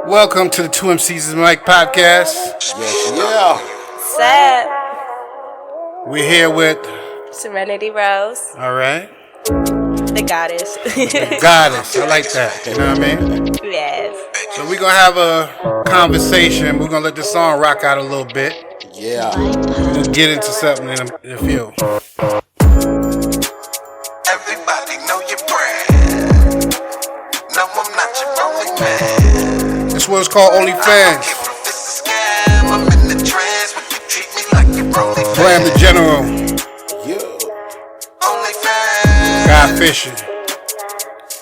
Welcome to the 2MC's Mike podcast. Yeah. Sad. We're here with Serenity, Roze. all right. The goddess. The goddess. I like that. You know what I mean? Yes. So we're gonna have a conversation. We're gonna let the song rock out a little bit. Yeah. We're gonna get into something in a few. Everybody know your brand. No, I'm not your only man. This one's called OnlyFans. This is scam. I'm in the trance, but you treat me like you're only Blam the General. Yeah. OnlyFans. Guy Fisher.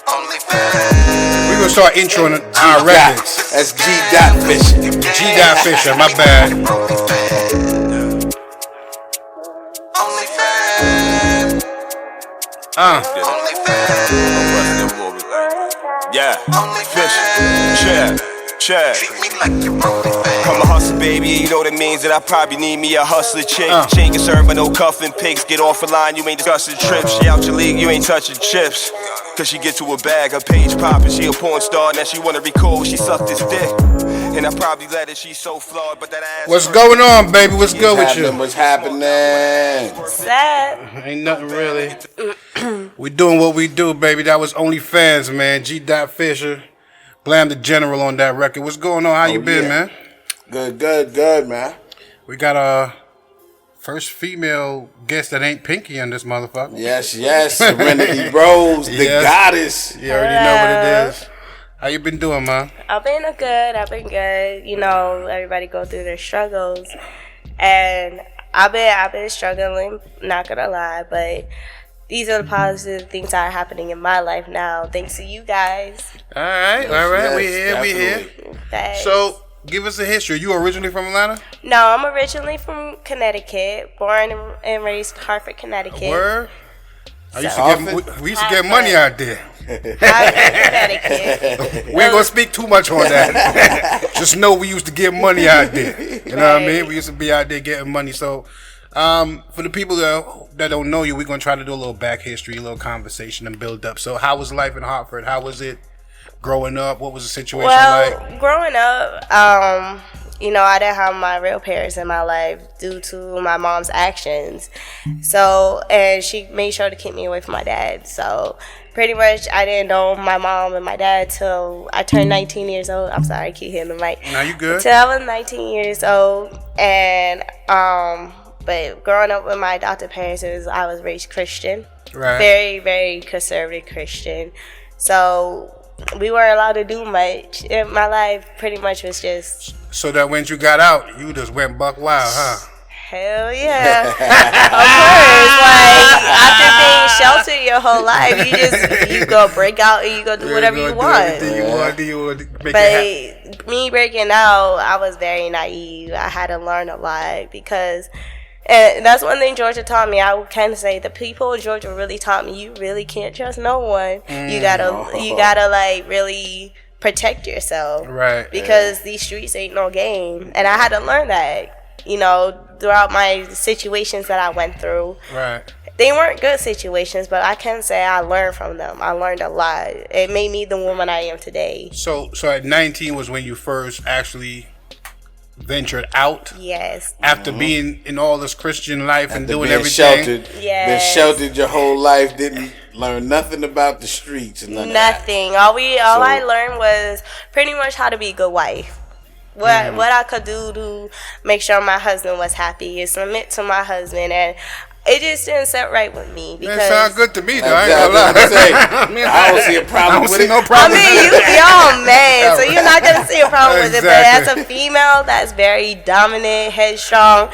OnlyFans. We're gonna start introing our records. That's G. Dot Fisher. G. Dot Fisher, my bad. OnlyFans. Yeah, Fisher, check. Treat me like you're OnlyFans. I'm a hustler, baby, you know what it means that I probably need me a hustler chick. She ain't concerned with no cuffing pigs. Get off the line, you ain't discussing trips. She out your league, you ain't touching chips. Cause she get to a bag, her page poppin'. She a porn star, now she wanna record, she sucked this dick. And I probably let it, she's so flawed, but that ass. What's going on, baby? What's good with you? What's happening? Sad. Ain't nothing really. We doing what we do, baby. That was OnlyFans, man. G. Dot Fisher. Blam the General on that record. What's going on? How you been, yeah. man? Good, man. We got a first female guest that ain't Pinky on this motherfucker. Yes. Serenity Roze, the Yes. goddess. You already know what it is. How you been doing, man? I've been good. You know, everybody go through their struggles. And I've been struggling, not gonna lie, but these are the positive things that are happening in my life now, thanks to you guys. All right. Yes, we here. Thanks. So, give us a history. You originally from Atlanta? No, I'm originally from Connecticut, born and raised in Hartford, Connecticut. Where? We used to get Hartford. money out there. Connecticut. We ain't gonna speak too much on that. Just know we used to get money out there. You know what I mean? We used to be out there getting money. So, for the people that don't know you, we're gonna try to do a little back history, a little conversation, and build up. So, how was life in Hartford? How was it growing up? What was the situation like? Growing up, you know, I didn't have my real parents in my life due to my mom's actions. So, and she made sure to keep me away from my dad. So, pretty much, I didn't know my mom and my dad till I turned 19 years old. I'm sorry, I keep hitting the mic. Now you good? Till I was 19 years old, and but growing up with my adopted parents, I was raised Christian, Right. very, very conservative Christian. So we weren't allowed to do much. My life pretty much was just So that when you got out, you just went buck wild, huh? hell yeah. Of course, like after being sheltered your whole life, you go break out and you go do whatever you want. Do you want to make it happen? But me breaking out, I was very naive. I had to learn a lot because, and that's one thing Georgia taught me. I can say the people in Georgia really taught me you really can't trust no one. You gotta like really protect yourself, Right. Because these streets ain't no game, and I had to learn that. You know, throughout my situations that I went through. Right. They weren't good situations, but I can say I learned from them. I learned a lot. It made me the woman I am today. So at 19 was when you first actually ventured out? Yes. After being in all this Christian life and doing being everything? Sheltered, Yes. Been sheltered your whole life, didn't learn nothing about the streets and none of that. Nothing. All I learned was pretty much how to be a good wife. What I could do to make sure my husband was happy is submit to my husband, and it just didn't set right with me because That sounds good to me, though. I ain't That's gonna what I'm lie. saying. I don't see a problem with it. No I problem. mean, you young man, so you're not gonna see a problem with it. But Exactly. as a female, that's very dominant, headstrong.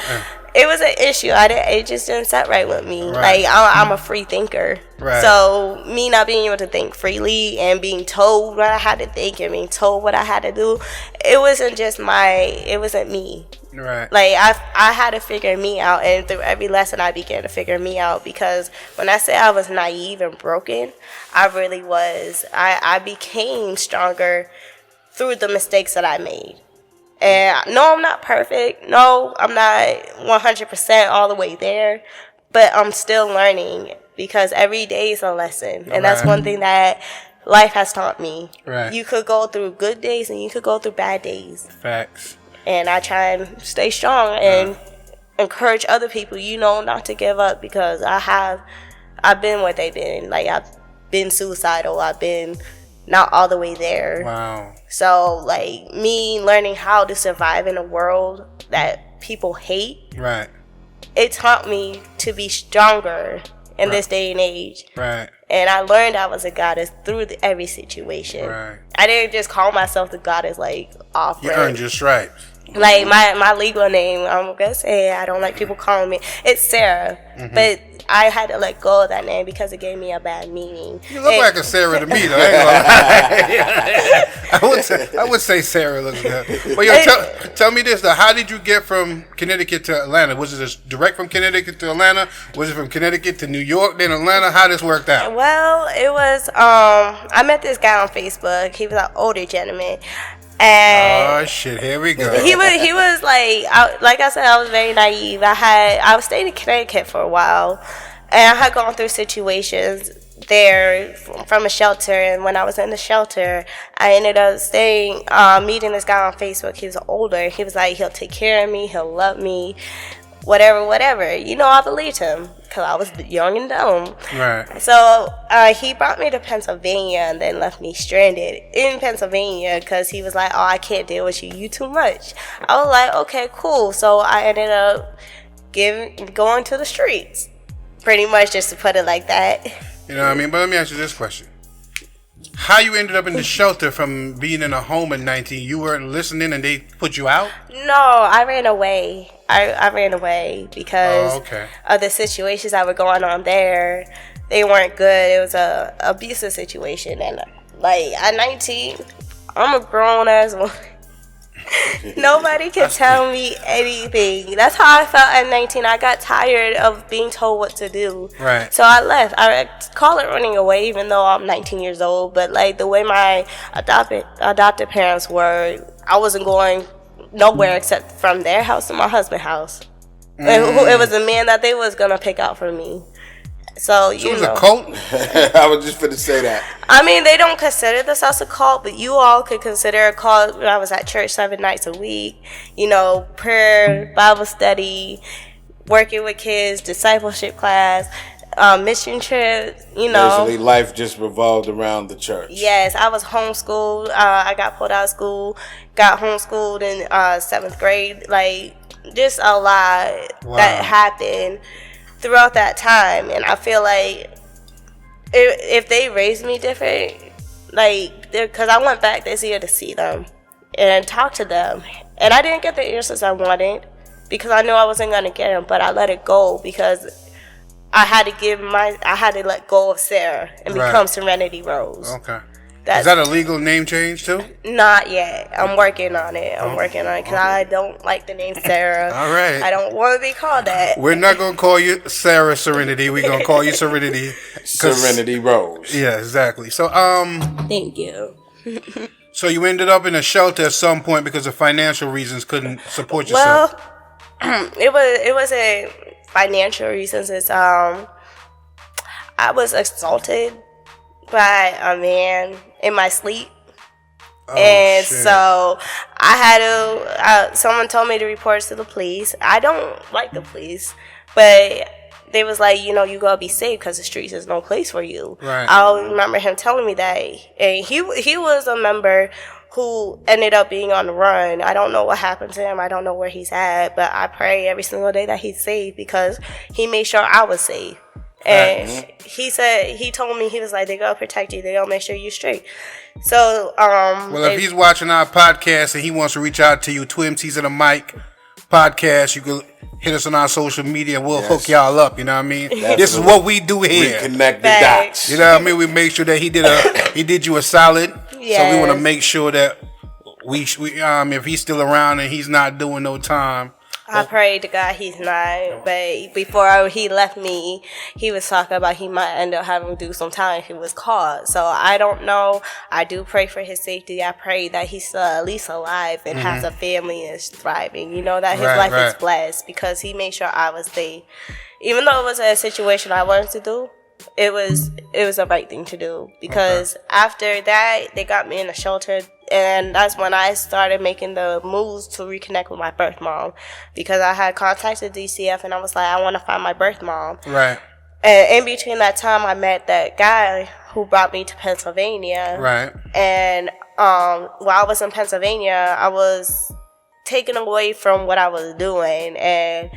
It was an issue. It just didn't set right with me. Right. Like I'm a free thinker, Right. so me not being able to think freely and being told what I had to think and being told what I had to do, it wasn't me. Right. Like I had to figure me out, and through every lesson I began to figure me out, because when I say I was naive and broken, I really was. I became stronger through the mistakes that I made. And no, I'm not perfect. No, I'm not 100% all the way there, but I'm still learning, because every day is a lesson. And that's one thing that life has taught me. Right. You could go through good days and you could go through bad days. Facts. And I try and stay strong and encourage other people, not to give up, because I've been what they've been. Like, I've been suicidal. I've been not all the way there. Wow. So, like, me learning how to survive in a world that people hate, Right. it taught me to be stronger in this day and age. Right. And I learned I was a goddess through every situation. Right. I didn't just call myself the goddess, like, off. You earned your stripes. Like, my legal name, I'm gonna say, I don't like people calling me, it's Sarah. But I had to let go of that name because it gave me a bad meaning. You look like a Sarah to me, though. I ain't gonna lie. I would say Sarah looks good. But yo, tell me this, though. How did you get from Connecticut to Atlanta? Was it just direct from Connecticut to Atlanta? Was it from Connecticut to New York, then Atlanta? How this worked out? Well, it was, I met this guy on Facebook. He was an older gentleman. And oh shit! Here we go. he was like I said, I was very naive. I was staying in Connecticut for a while, and I had gone through situations there from a shelter. And when I was in the shelter, I ended up meeting this guy on Facebook. He was older. He was like, he'll take care of me, he'll love me, whatever. I believed him because I was young and dumb. Right. So he brought me to Pennsylvania and then left me stranded in Pennsylvania because he was like, oh, I can't deal with you too much. I was like, okay, cool. So I ended up going to the streets, pretty much, just to put it like that. You know what I mean? But let me ask you this question. How you ended up in the shelter from being in a home at 19? You weren't listening and they put you out? No, I ran away. I ran away because of the situations that were going on there. They weren't good. It was a abusive situation. And, like, at 19, I'm a grown-ass woman. Nobody can tell me anything. That's how I felt at 19. I got tired of being told what to do. Right. So I left. I call it running away, even though I'm 19 years old. But, like, the way my adopted parents were, I wasn't going nowhere except from their house to my husband's house. It was a man that they was going to pick out for me. So it was a cult? I was just finna say that. I mean, they don't consider this as a cult, but you all could consider a cult. When I was at church 7 nights a week, prayer, Bible study, working with kids, discipleship class, mission trips, Basically, life just revolved around the church. Yes, I was homeschooled. I got pulled out of school, got homeschooled in 7th grade. Like, just a lot that happened throughout that time. And I feel like if they raised me different, like, because I went back this year to see them and talk to them, and I didn't get the answers I wanted because I knew I wasn't going to get them, but I let it go because I had to let go of Sarah and become Serenity Roze. Okay. Is that a legal name change too? Not yet. I'm working on it. Because I don't like the name Sarah. All right. I don't want to be called that. We're not going to call you Sarah Serenity. We're going to call you Serenity. Serenity Roze. Yeah, exactly. So, Thank you. So you ended up in a shelter at some point because of financial reasons, couldn't support yourself. Well, it was a financial reasons. It's I was assaulted by a man in my sleep. Shit. So I had to, someone told me to report to the police. I don't like the police, but they was like, you gotta be safe because the streets is no place for you. Right. I remember him telling me that. And he was a member who ended up being on the run. I don't know what happened to him. I don't know where he's at, but I pray every single day that he's safe because he made sure I was safe. And he told me, he was like, they gonna protect you. They gonna make sure you're straight. So, well, if he's watching our podcast and he wants to reach out to you, Twimsies and a Mic podcast, you can hit us on our social media. We'll hook y'all up. You know what I mean? This is what we do here. Reconnect the dots. You know what I mean? We make sure that he did you a solid. Yes. So we want to make sure that we if he's still around and he's not doing no time. I pray to God he's not, but before he left me, he was talking about he might end up having to do some time if he was caught. So I don't know. I do pray for his safety. I pray that he's still at least alive and has a family and is thriving. That his life is blessed because he made sure I was safe. Even though it was a situation I wanted to do, it was the right thing to do, because after that they got me in a shelter, and that's when I started making the moves to reconnect with my birth mom, because I had contacted DCF and I was like, I want to find my birth mom. Right. And in between that time, I met that guy who brought me to Pennsylvania. Right. And while I was in Pennsylvania, I was taken away from what I was doing, and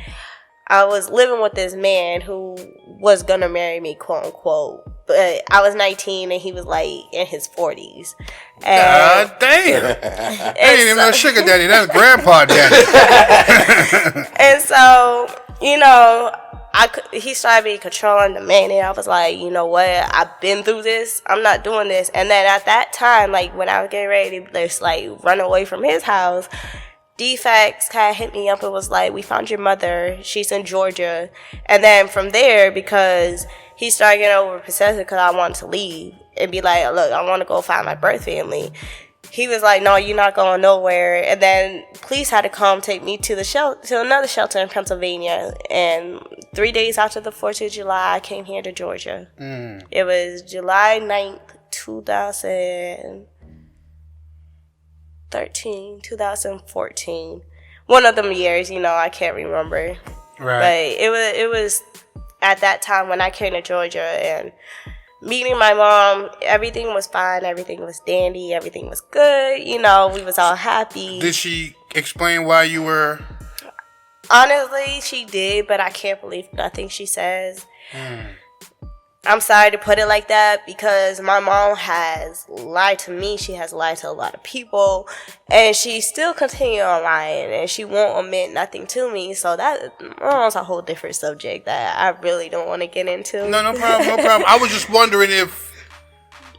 I was living with this man who was gonna marry me, quote unquote. But I was 19 and he was like in his 40s. And, God damn! I ain't even no sugar daddy. That's grandpa daddy. And so, you know, he started being controlling, demanding. I was like, you know what? I've been through this. I'm not doing this. And then at that time, like when I was getting ready to just like run away from his house, DFACS kind of hit me up and was like, we found your mother. She's in Georgia. And then from there, because he started getting over possessive because I wanted to leave and be like, look, I want to go find my birth family. He was like, no, you're not going nowhere. And then police had to come take me to to another shelter in Pennsylvania. And 3 days after the 4th of July, I came here to Georgia. It was July 9th, 2014. One of them years, you know, I can't remember. Right. But it was at that time when I came to Georgia and meeting my mom, everything was fine, everything was dandy, everything was good, you know, we was all happy. Did she explain why you were? Honestly, she did, but I can't believe nothing she says. I'm sorry to put it like that, because my mom has lied to me. She has lied to a lot of people, and she still continue on lying, and she won't admit nothing to me. So that's a whole different subject that I really don't want to get into. No problem. I was just wondering if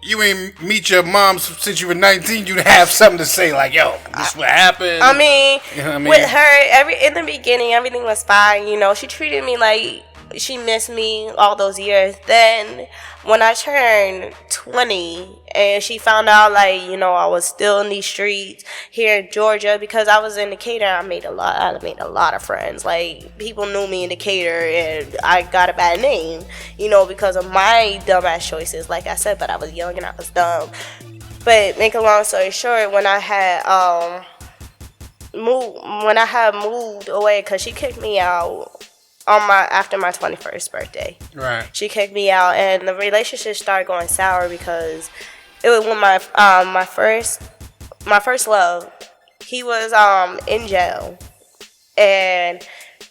you ain't meet your mom since you were 19, you'd have something to say, like, yo, this is what happened. I mean, you know what I mean? With her, in the beginning, everything was fine. You know, she treated me like she missed me all those years. Then when I turned 20 and she found out, like, you know, I was still in these streets here in Georgia, because I was in Decatur, I made a lot of friends. Like, people knew me in Decatur, and I got a bad name, you know, because of my dumbass choices, like I said. But I was young and I was dumb. But make a long story short, when I had moved away, because she kicked me out after my 21st birthday. Right. She kicked me out, and the relationship started going sour, because it was when my first love, he was in jail, and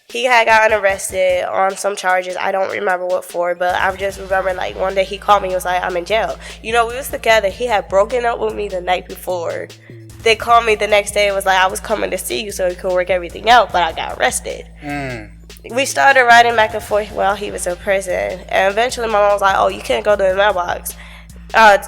he had gotten arrested on some charges. I don't remember what for, but I just remember, like, one day he called me and was like, I'm in jail. You know, we was together. He had broken up with me the night before. They called me the next day and was like, I was coming to see you so we could work everything out, but I got arrested. We started riding back and forth while he was in prison, and eventually my mom was like, oh, you can't go to the mailbox.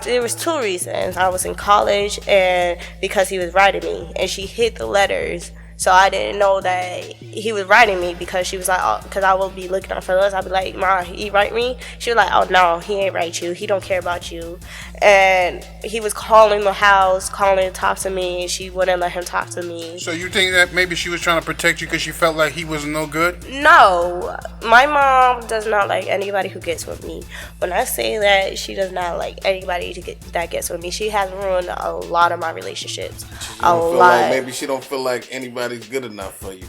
There was 2 reasons. I was in college, and because he was writing me, and she hid the letters. So I didn't know that he was writing me, because she was like, oh, because I will be looking out for those. I'll be like, Ma, he write me? She was like, oh, no, he ain't write you. He don't care about you. And he was calling the house, calling to talk to me, and she wouldn't let him talk to me. So you think that maybe she was trying to protect you because she felt like he was no good? No. My mom does not like anybody who gets with me. When I say that, she does not like anybody that gets with me. She has ruined a lot of my relationships. A lot. Like maybe she don't feel like anybody's good enough for you.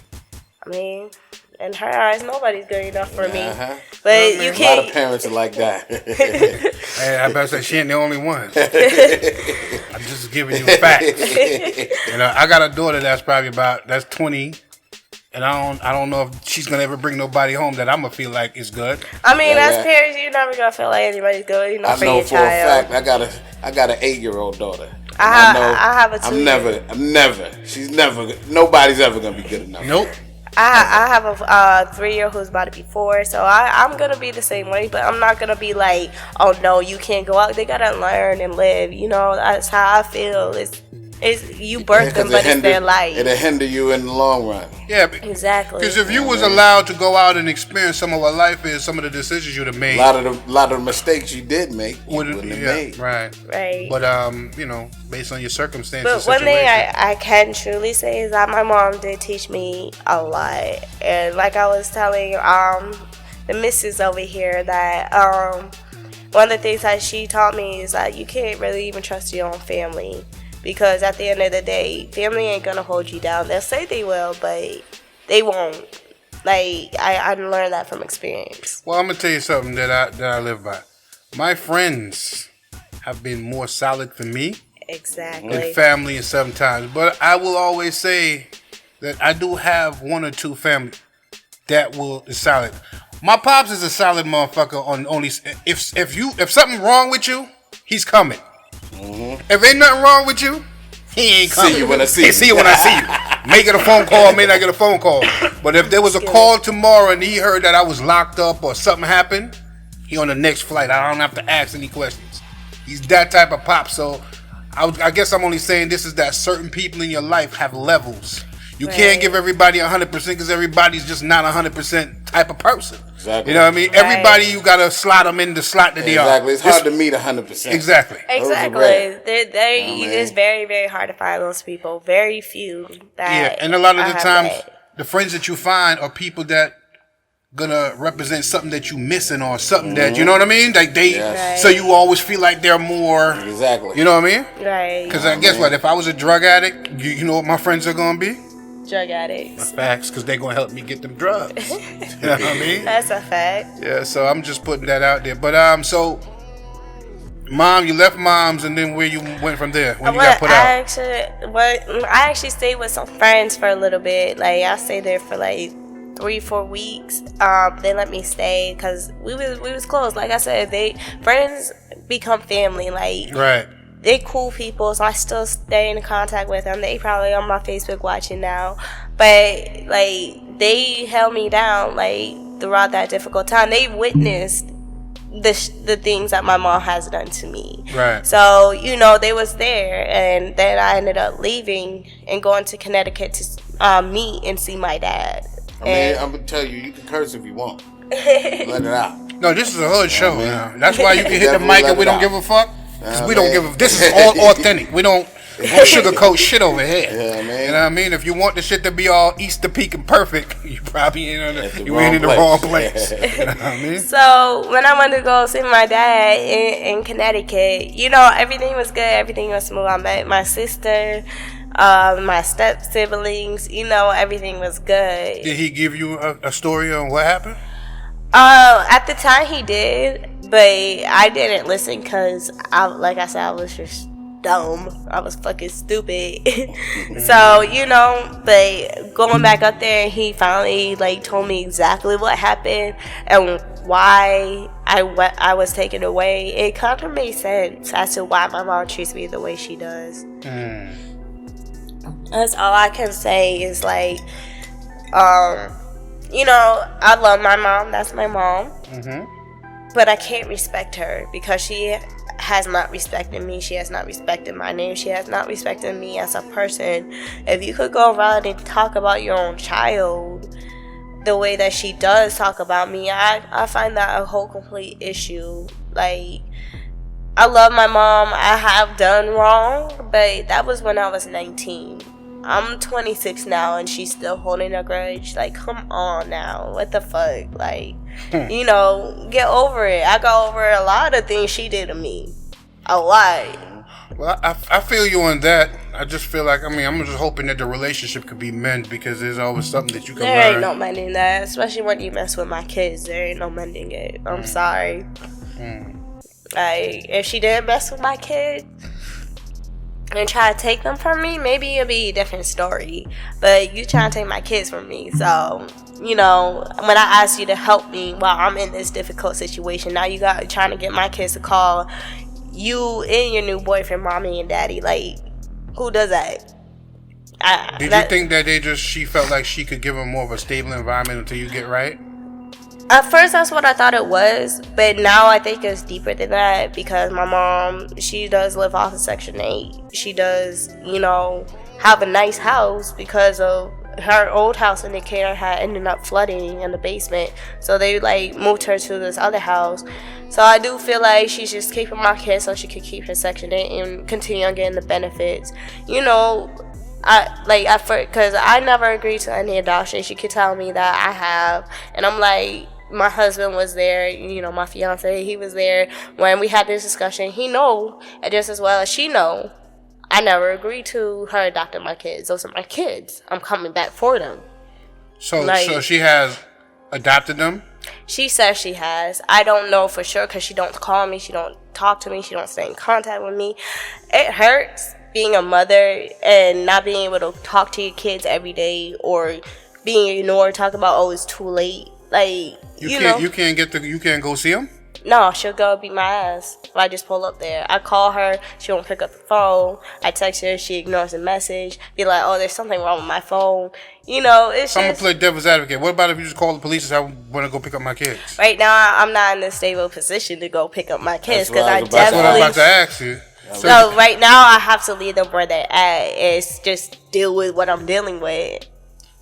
I mean, in her eyes, nobody's good enough for me. But you can't. A lot of parents are like that. Hey, I better say she ain't the only one. I'm just giving you facts. You know, I got a daughter that's 20, and I don't know if she's gonna ever bring nobody home that I'm gonna feel like is good. I mean, as parents, you're never gonna feel like anybody's good. You know, for your child. I know for a fact. I got an 8-year-old daughter. I have a 2. Nobody's ever gonna be good enough. Nope. I have a 3-year-old who's about to be 4, so I'm gonna be the same way, but I'm not gonna be like, oh no, you can't go out. They gotta learn and live. You know, that's how I feel. It's you birth them, but it's their life. It'll hinder you in the long run. Yeah, exactly. Because if you was allowed to go out and experience some of what life is, some of the decisions you'd have made, a lot of the mistakes you did make, you wouldn't have made. Right. But you know, based on your circumstances. But one thing I can truly say is that my mom did teach me a lot, and like I was telling the missus over here that one of the things that she taught me is that you can't really even trust your own family, because at the end of the day, family ain't gonna hold you down. They'll say they will, but they won't. Like, I learned that from experience. Well, I'm gonna tell you something that I live by. My friends have been more solid for me Exactly. than family and sometimes. But I will always say that I do have one or two family that is solid. My pops is a solid motherfucker. On only if something wrong with you, he's coming. Mm-hmm. If ain't nothing wrong with you, he ain't coming. See you when I see you. See you when I see you. May get a phone call, may not get a phone call. But if there was a call tomorrow and he heard that I was locked up or something happened, he on the next flight. I don't have to ask any questions. He's that type of pop. So I guess I'm only saying this is that certain people in your life have levels. You can't give everybody 100% because everybody's just not 100% type of person. Exactly. You know what I mean? Right. Everybody, you got to slot them in the slot that they are. Exactly. It's hard to meet 100%. Exactly. Exactly. It's very, very hard to find those people. Very few. Yeah, and a lot of the times, the friends that you find are people that gonna represent something that you missing or something that, you know what I mean? Like so you always feel like they're more. Exactly. You know what I mean? Right. Because guess what? If I was a drug addict, you know what my friends are gonna be? Drug addicts. Facts, because they're going to help me get them drugs. You know what I mean? That's a fact. Yeah, so I'm just putting that out there. But, so, Mom, you left Mom's, and then where you went from there when you got put out? I actually stayed with some friends for a little bit. Like, I stayed there for like 3-4 weeks. They let me stay because we was close. Like I said, friends become family. Like, right. They cool people, so I still stay in contact with them. They probably on my Facebook watching now, but like they held me down like throughout that difficult time. They witnessed the things that my mom has done to me. Right. So they was there, and then I ended up leaving and going to Connecticut to meet and see my dad. I mean, I'm gonna tell you, you can curse if you want. Let it out. No, this is a hood show. That's why you can hit the mic and we don't give a fuck. We don't give a. This is all authentic. We don't sugarcoat shit over here. Yeah, man. You know what I mean? If you want the shit to be all Easter peak and perfect, you probably ain't in the wrong place. You know what I mean? So when I went to go see my dad in Connecticut, everything was good. Everything was smooth. I met my sister, my step siblings. Everything was good. Did he give you a story on what happened? At the time he did, but I didn't listen because, like I said, I was just dumb. I was fucking stupid. So, but going back up there, he finally, told me exactly what happened and why I was taken away. It kind of made sense as to why my mom treats me the way she does. That's all I can say is, I love my mom. That's my mom. Mm-hmm. But I can't respect her because she has not respected me. She has not respected my name. She has not respected me as a person. If you could go around and talk about your own child the way that she does talk about me, I find that a whole complete issue. I love my mom. I have done wrong, but that was when I was 19. I'm 26 now and she's still holding a grudge. Come on now. What the fuck? Get over it. I got over a lot of things she did to me. A lot. Well, I feel you on that. I just feel like, I'm just hoping that the relationship could be mended because there's always something that you can learn. There ain't no mending that, especially when you mess with my kids. There ain't no mending it. I'm sorry. If she didn't mess with my kids and try to take them from me, maybe it'll be a different story. But you trying to take my kids from me. So, when I asked you to help me while I'm in this difficult situation, now you got trying to get my kids to call you and your new boyfriend mommy and daddy. Who does that? Did you think that she felt like she could give them more of a stable environment until you get right? At first, that's what I thought it was, but now I think it's deeper than that because my mom, she does live off of Section 8. She does, have a nice house because of her old house in Decatur had ended up flooding in the basement. So they, moved her to this other house. So I do feel like she's just keeping my kids so she could keep her Section 8 and continue on getting the benefits. Because I never agreed to any adoption. She could tell me that I have, and I'm like, my husband was there, my fiance, he was there when we had this discussion. He know, and just as well as she know, I never agreed to her adopting my kids. Those are my kids. I'm coming back for them. So she has adopted them? She says she has. I don't know for sure because she don't call me. She don't talk to me. She don't stay in contact with me. It hurts being a mother and not being able to talk to your kids every day, or being ignored, talk about, oh, it's too late. Like, you can't go see them? No, she'll go beat my ass if I just pull up there. I call her, she won't pick up the phone. I text her, she ignores the message. Be like, oh, there's something wrong with my phone. It's I'm going to play devil's advocate. What about if you just call the police and say, I want to go pick up my kids? Right now, I'm not in a stable position to go pick up my kids, because That's what I'm about to ask you. So right now, I have to leave them where they're at. It's just deal with what I'm dealing with.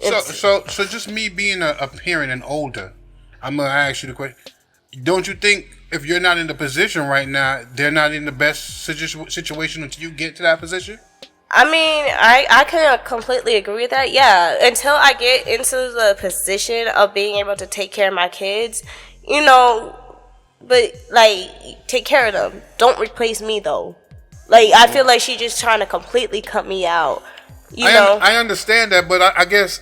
So just me being a parent and older, I'm going to ask you the question. Don't you think if you're not in the position right now, they're not in the best situation until you get to that position? I mean, I can completely agree with that. Yeah, until I get into the position of being able to take care of my kids, but like, take care of them. Don't replace me though. Like, I feel like she's just trying to completely cut me out. I understand that, but I guess,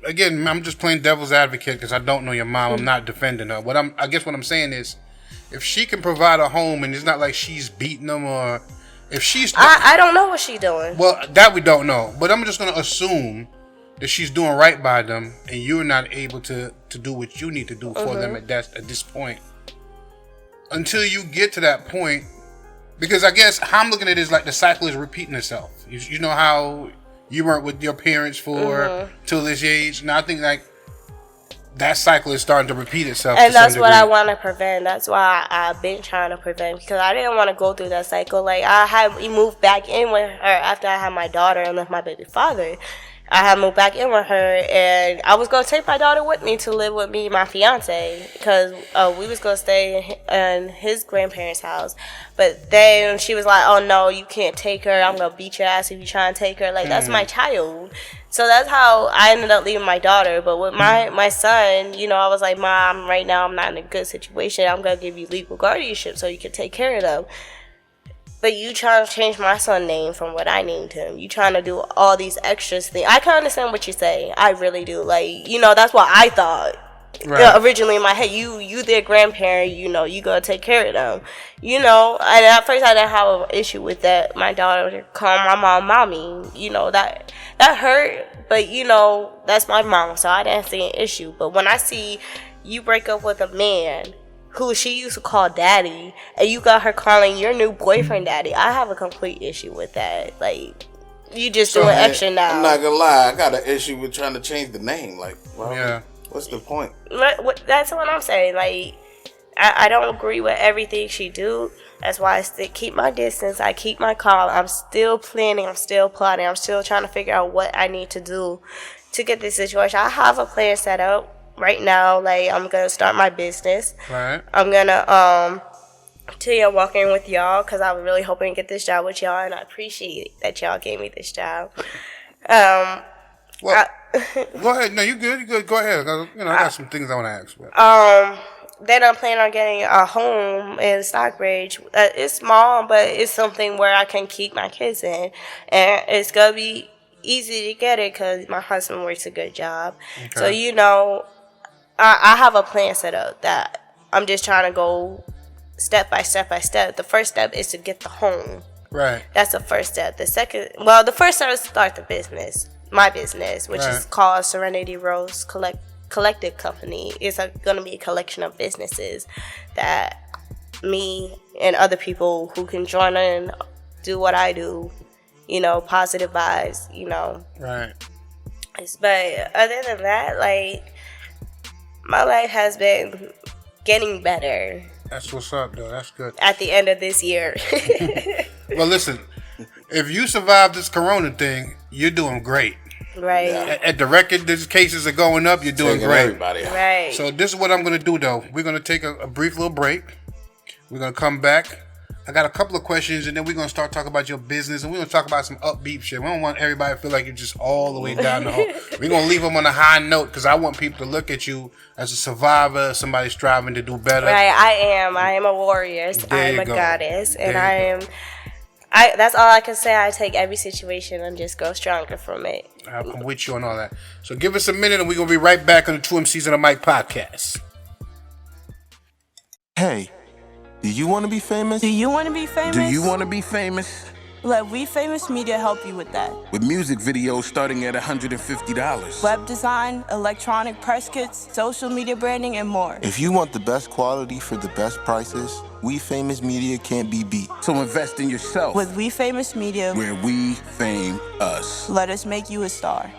again, I'm just playing devil's advocate because I don't know your mom. I'm not defending her. What I'm saying is, if she can provide a home and it's not like she's beating them, or if she's... I don't know what she's doing. Well, that we don't know. But I'm just going to assume that she's doing right by them and you're not able to do what you need to do for them at this point. Until you get to that point, because I guess how I'm looking at it is like the cycle is repeating itself. You know how you weren't with your parents for till this age. And I think like that cycle is starting to repeat itself. And that's what I want to prevent. That's why I've been trying to prevent, because I didn't want to go through that cycle. Like, we moved back in with her after I had my daughter and left my baby father. I had moved back in with her, and I was going to take my daughter with me to live with me and my fiance, because we was going to stay in his grandparents' house. But then she was like, oh, no, you can't take her. I'm going to beat your ass if you try and take her. Like, that's my child. So that's how I ended up leaving my daughter. But with my son, I was like, Mom, right now I'm not in a good situation. I'm going to give you legal guardianship so you can take care of them. But you trying to change my son's name from what I named him. You trying to do all these extras things. I can understand what you say. I really do. Like, that's what I thought. Right. Originally in my head, you their grandparent, you gotta take care of them. And at first I didn't have an issue with that. My daughter would call my mom mommy. That hurt. But, that's my mom, so I didn't see an issue. But when I see you break up with a man who she used to call daddy, and you got her calling your new boyfriend daddy, I have a complete issue with that. Like, you just doing extra now. I'm not gonna lie, I got an issue with trying to change the name. Like, what's the point? That's what I'm saying. Like, I don't agree with everything she do. That's why I still keep my distance. I keep my calm. I'm still planning. I'm still plotting. I'm still trying to figure out what I need to do to get this situation. I have a plan set up right now. Like, I'm gonna start my business. Right. I'm gonna walk in with y'all, because I was really hoping to get this job with y'all, and I appreciate that y'all gave me this job. Go ahead. No, you good. Go ahead. I got some things I want to ask about. Then I'm planning on getting a home in Stockbridge. It's small, but it's something where I can keep my kids in, and it's gonna be easy to get it because my husband works a good job. Okay. So I have a plan set up that I'm just trying to go step by step by step. The first step is to get the home. Right. That's the first step. The first step is to start the business, my business, which is called Serenity Roze Collective Company. It's going to be a collection of businesses that me and other people who can join in, do what I do, positive vibes, Right. But other than that, like, my life has been getting better. That's what's up, though. That's good. At the end of this year. Well, listen, if you survive this corona thing, you're doing great. Right. At the record, these cases are going up, you're doing great. Everybody out. Right. So this is what I'm going to do, though. We're going to take a brief little break. We're going to come back. I got a couple of questions, and then we're gonna start talking about your business, and we're gonna talk about some upbeat shit. We don't want everybody to feel like you're just all the way down the hole. We're gonna leave them on a high note because I want people to look at you as a survivor, somebody striving to do better. Right, I am a warrior. I am a goddess, and that's all I can say. I take every situation and just go stronger from it. I'm with you on all that. So give us a minute, and we're gonna be right back on the 2MCs on the Mic podcast. Hey, do you want to be famous? Do you want to be famous? Do you want to be famous? Let We Famous Media help you with that. With music videos starting at $150. Web design, electronic press kits, social media branding, and more. If you want the best quality for the best prices, We Famous Media can't be beat. So invest in yourself. With We Famous Media, where we fame us. Let us make you a star.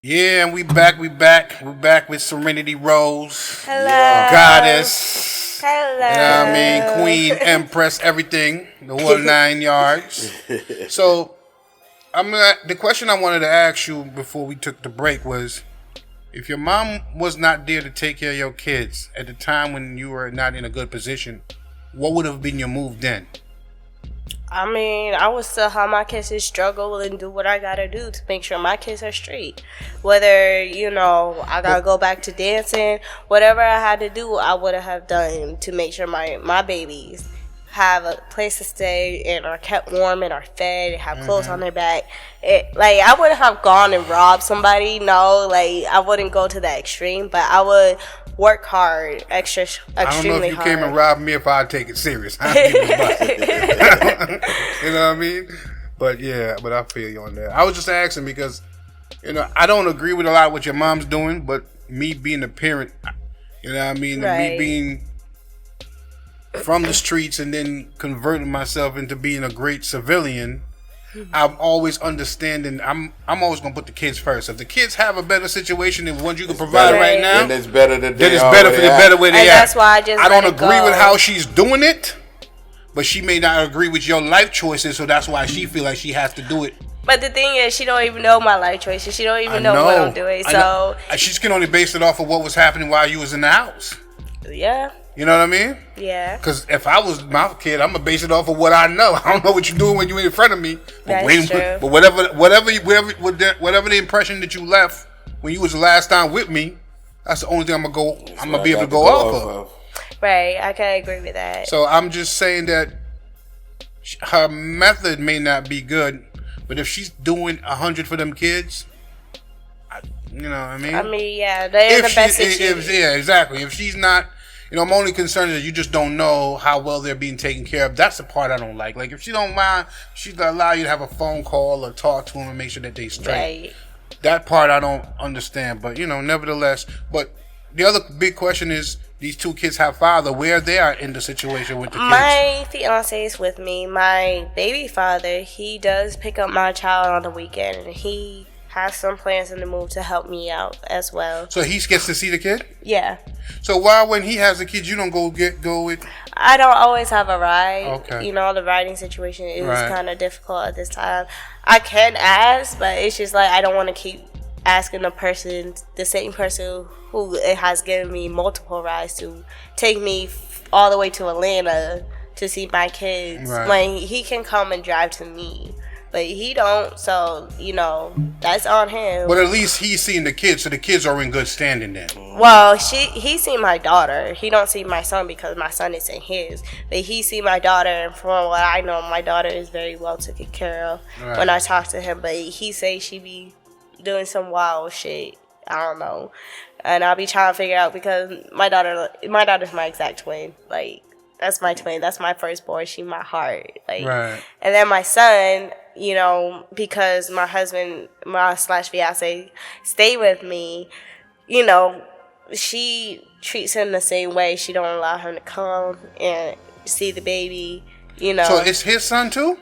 Yeah, and we back. We're back with Serenity Roze. Hello. Goddess. Hello. You know what I mean? Queen, Empress, everything. The whole 9 yards. So, the question I wanted to ask you before we took the break was, if your mom was not there to take care of your kids at the time when you were not in a good position, what would have been your move then? I mean, I would still have my kids to struggle and do what I gotta do to make sure my kids are straight. Whether, I gotta go back to dancing, whatever I had to do, I would have done to make sure my babies have a place to stay and are kept warm and are fed and have clothes on their back. I wouldn't have gone and robbed somebody. No, I wouldn't go to that extreme, but I would work hard, extremely hard. I don't know if you came and robbed me if I'd take it serious. I'd be the boss. You know what I mean? But I feel you on that. I was just asking because, I don't agree with a lot of what your mom's doing, but me being a parent, you know what I mean? Right. Me being from the streets and then converting myself into being a great civilian, I'm always understanding. I'm always gonna put the kids first. If the kids have a better situation than what you can provide right now, then it's better that then it's better for the better where they and at. that's why I don't agree with how she's doing it, but she may not agree with your life choices, so that's why she feel like she has to do it. But the thing is, she don't even know my life choices. She don't even know what I'm doing. So she can only base it off of what was happening while you was in the house. Yeah. You know what I mean? Yeah. Because if I was my kid, I'm gonna base it off of what I know. I don't know what you're doing when you're in front of me. But That's true. But whatever the impression that you left when you was the last time with me, that's the only thing I'm gonna be able to go off of. Right. I can agree with that. So I'm just saying that her method may not be good, but if she's doing 100 for them kids, you know what I mean? I mean, yeah, they're in the best situation. Yeah, exactly. If she's not. I'm only concerned that you just don't know how well they're being taken care of. That's the part I don't like. Like, if she don't mind, she'd allow you to have a phone call or talk to them and make sure that they straight. Right. That part I don't understand. But, nevertheless. But the other big question is, these two kids have father. Where they are in the situation with the kids? My fiance is with me. My baby father, he does pick up my child on the weekend. And he has some plans in the move to help me out as well. So he gets to see the kid? Yeah. So why, when he has the kids, you don't go with? I don't always have a ride. Okay. The riding situation is kind of difficult at this time. I can ask, but it's just I don't want to keep asking the same person who has given me multiple rides to take me all the way to Atlanta to see my kids. Right. When he can come and drive to me. But he don't, so, that's on him. But at least he's seeing the kids, so the kids are in good standing then. Well, he seen my daughter. He don't see my son because my son isn't his. But he see my daughter, and from what I know, my daughter is very well taken care of when I talk to him. But he say she be doing some wild shit. I don't know. And I'll be trying to figure out because my daughter's my exact twin. That's my twin. That's my firstborn. She my heart. Right. And then my son, because my husband, my /fiance, stay with me, she treats him the same way. She don't allow him to come and see the baby, So it's his son too?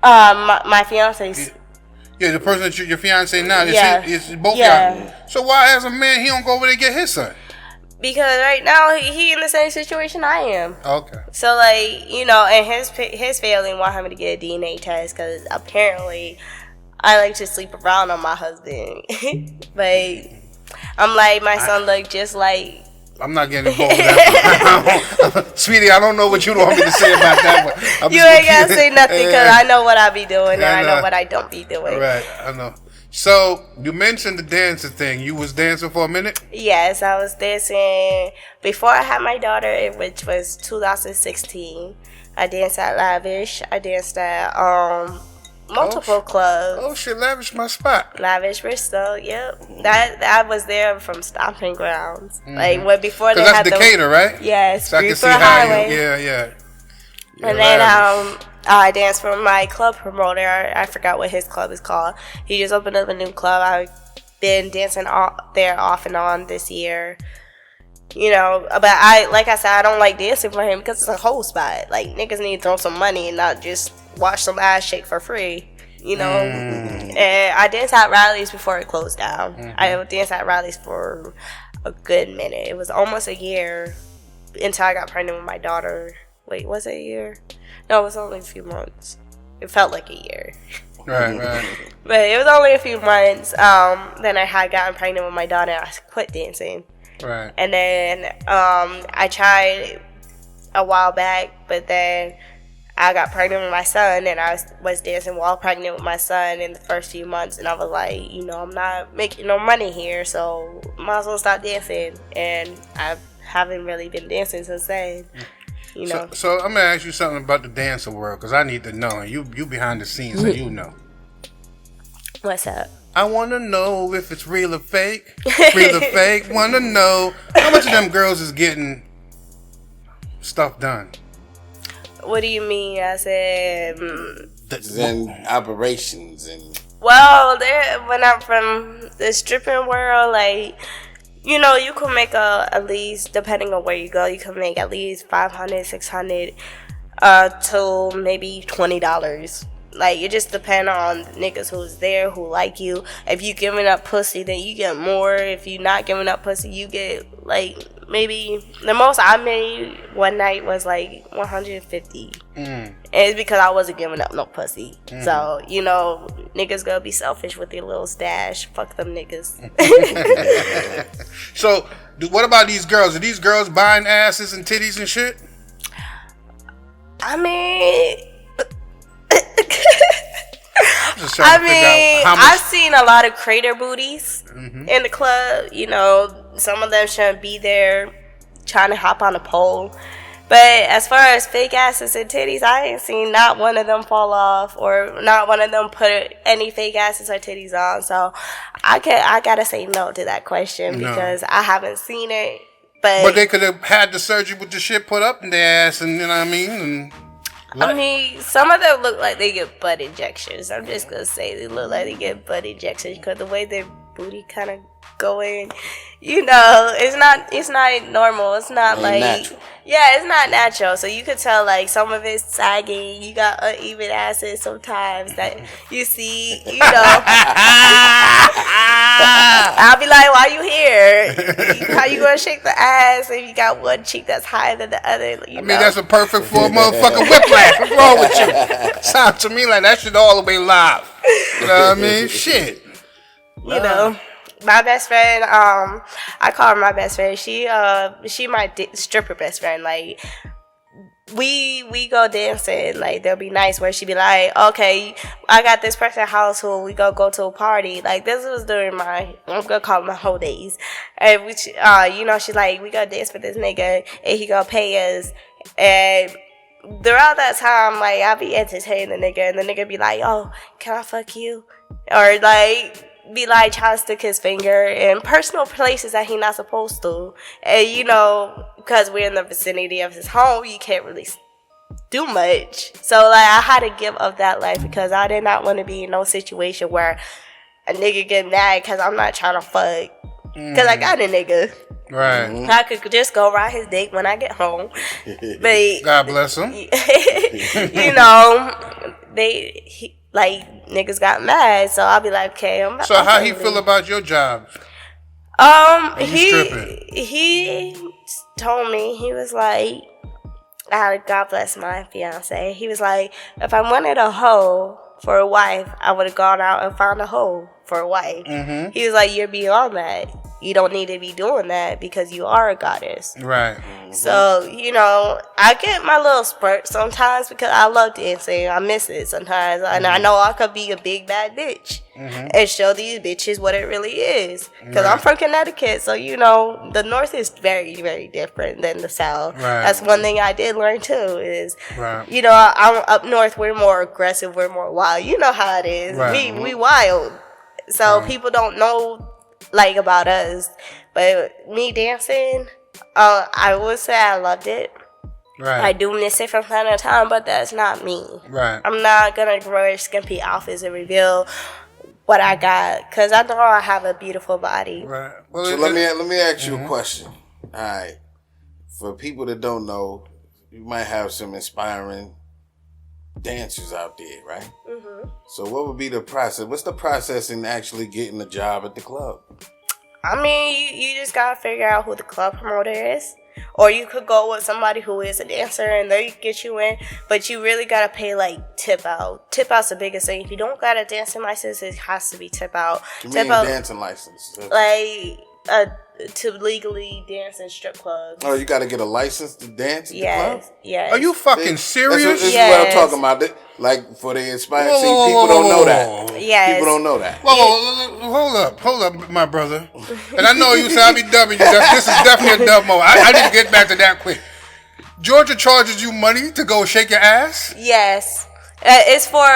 My fiance's. Yeah, the person that your fiance now, it's both y'all. So why, as a man, he don't go over there and get his son? Because right now he in the same situation I am. Okay. So and his family want him to get a DNA test because apparently I like to sleep around on my husband. But I'm like, my son look just like. I'm not getting involved with that. Sweetie, I don't know what you want me to say about that one. You ain't got to say nothing because I know what I be doing and I know what I don't be doing. Right, I know. So, you mentioned the dancing thing. You was dancing for a minute? Yes, I was dancing before I had my daughter, which was 2016. I danced at Lavish. I danced at multiple clubs. Oh shit, Lavish my spot. Lavish Bristol, yep. That was there from stomping grounds. Like when before they that's had Decatur, right? Yes, so I can see Highway. Yeah. And then I danced for my club promoter. I forgot what his club is called. He just opened up a new club. I've been dancing there off and on this year. You know, but like I said, I don't like dancing for him because it's a whole spot. Like, niggas need to throw some money and not just watch some ass shake for free. You know? And I danced at rallies before it closed down. I danced at rallies for a good minute. It was almost a year until I got pregnant with my daughter. Wait, was it a year? No, it was only a few months. It felt like a year. Right. But it was only a few months. Then I had gotten pregnant with my daughter and I quit dancing. Right. And then I tried a while back, but then I got pregnant with my son and I was dancing while pregnant with my son in the first few months. And I was like, you know, I'm not making no money here, so might as well stop dancing. And I haven't really been dancing since then. You know. So I'm gonna ask you something about the dancing world because I need to know. And you behind the scenes, so you know. What's up? I want to know if it's real or fake. Real or fake. Want to know how much of them girls is getting stuff done. What do you mean? I said. And operations and. Well, when I'm from the stripping world, like. You know, you can make at least, depending on where you go, you can make at least $500, $600 to maybe $20. Like, it just depends on niggas who's there, who like you. If you giving up pussy, then you get more. If you not giving up pussy, you get, like, maybe, the most I made one night was, like, $150. And it's because I wasn't giving up no pussy. So, you know, niggas gonna be selfish with their little stash. Fuck them niggas. So, what about these girls? Are these girls buying asses and titties and shit? I mean... I've seen a lot of crater booties in the club. You know, some of them shouldn't be there trying to hop on a pole. But as far as fake asses and titties, I ain't seen not one of them fall off or not one of them put any fake asses or titties on. So I gotta say no to that question because I haven't seen it. But they could have had the surgery with the shit put up in their ass, and you know what I mean. And I mean, some of them look like they get butt injections. I'm just gonna say they look like they get butt injections because the way their booty kind of going, you know, it's not normal. It's not like natural. Yeah, it's not natural. So you could tell like some of it's sagging. You got uneven asses sometimes that you see. You know, I'll be like, "Why you here? How you gonna shake the ass if you got one cheek that's higher than the other?" I mean, that's a perfect for a motherfucking whiplash. What's wrong with you? Sounds to me like that shit all the way live. You know what I mean? Shit. You know. My best friend, I call her my best friend. She my stripper best friend. Like, we go dancing. Like, there'll be nights where she be like, okay, I got this person house who we go to a party. Like, this was during I'm gonna call it my whole days. And which, you know, she's like, we go dance for this nigga and he gonna pay us. And throughout that time, like, I'll be entertaining the nigga and the nigga be like, oh, can I fuck you? Or like, be like trying to stick his finger in personal places that he not supposed to. And you know, because we're in the vicinity of his home, you can't really do much. So like, I had to give up that life because I did not want to be in no situation where a nigga get mad because I'm not trying to fuck. Because I got a nigga. Right. I could just go ride his dick when I get home. But God bless him. You know, like, niggas got mad, so I'll be like, okay, I'm So how he feel about your job? He told me, he was like, God bless my fiance. He was like, if I wanted a hoe, for a wife, I would have gone out and found a hoe for a wife. He was like, you're beyond that. You don't need to be doing that because you are a goddess. Right. So, you know, I get my little spurt sometimes because I love dancing. I miss it sometimes. And I know I could be a big bad bitch and show these bitches what it really is. Because I'm from Connecticut. So, you know, the North is very, very different than the South. Right. That's one thing I did learn too is, you know, I'm up North. We're more aggressive. We're more wild. You know how it is. Right. We wild. So people don't know like about us. But me dancing, I would say I loved it. Right. I do miss it from time to time, but that's not me. Right. I'm not gonna wear skimpy outfits and reveal what I got because I know I have a beautiful body. Right. Well, So let me ask you a question. All right. For people that don't know, you might have some inspiring dancers out there, right? So what would be the process? What's the process in actually getting a job at the club? I mean, you just gotta figure out who the club promoter is. Or you could go with somebody who is a dancer and they get you in. But you really gotta pay like tip out. Tip out's the biggest thing. If you don't got a dancing license, it has to be tip out. You tip mean out, dancing license? like to legally dance in strip clubs. Oh, you got to get a license to dance at the club? Yes. Are you fucking serious? This is Yes. what I'm talking about. Like for the inspired. Whoa, See, whoa, people whoa, don't whoa, know whoa. that. Yes. People don't know that. Whoa, hold up, my brother. And I know you said I be dubbing you. This is definitely a dub moment. I need to get back to that quick. Georgia charges you money to go shake your ass? Yes. It's for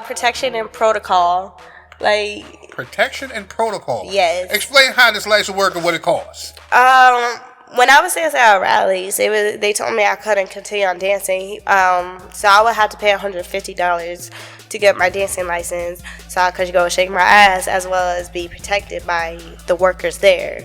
protection and protocol. Like, Protection and protocol. Yes. Explain how this license works and what it costs. when I was dancing at rallies, they told me I couldn't continue on dancing. So I would have to pay $150 to get my dancing license so I could go shake my ass as well as be protected by the workers there.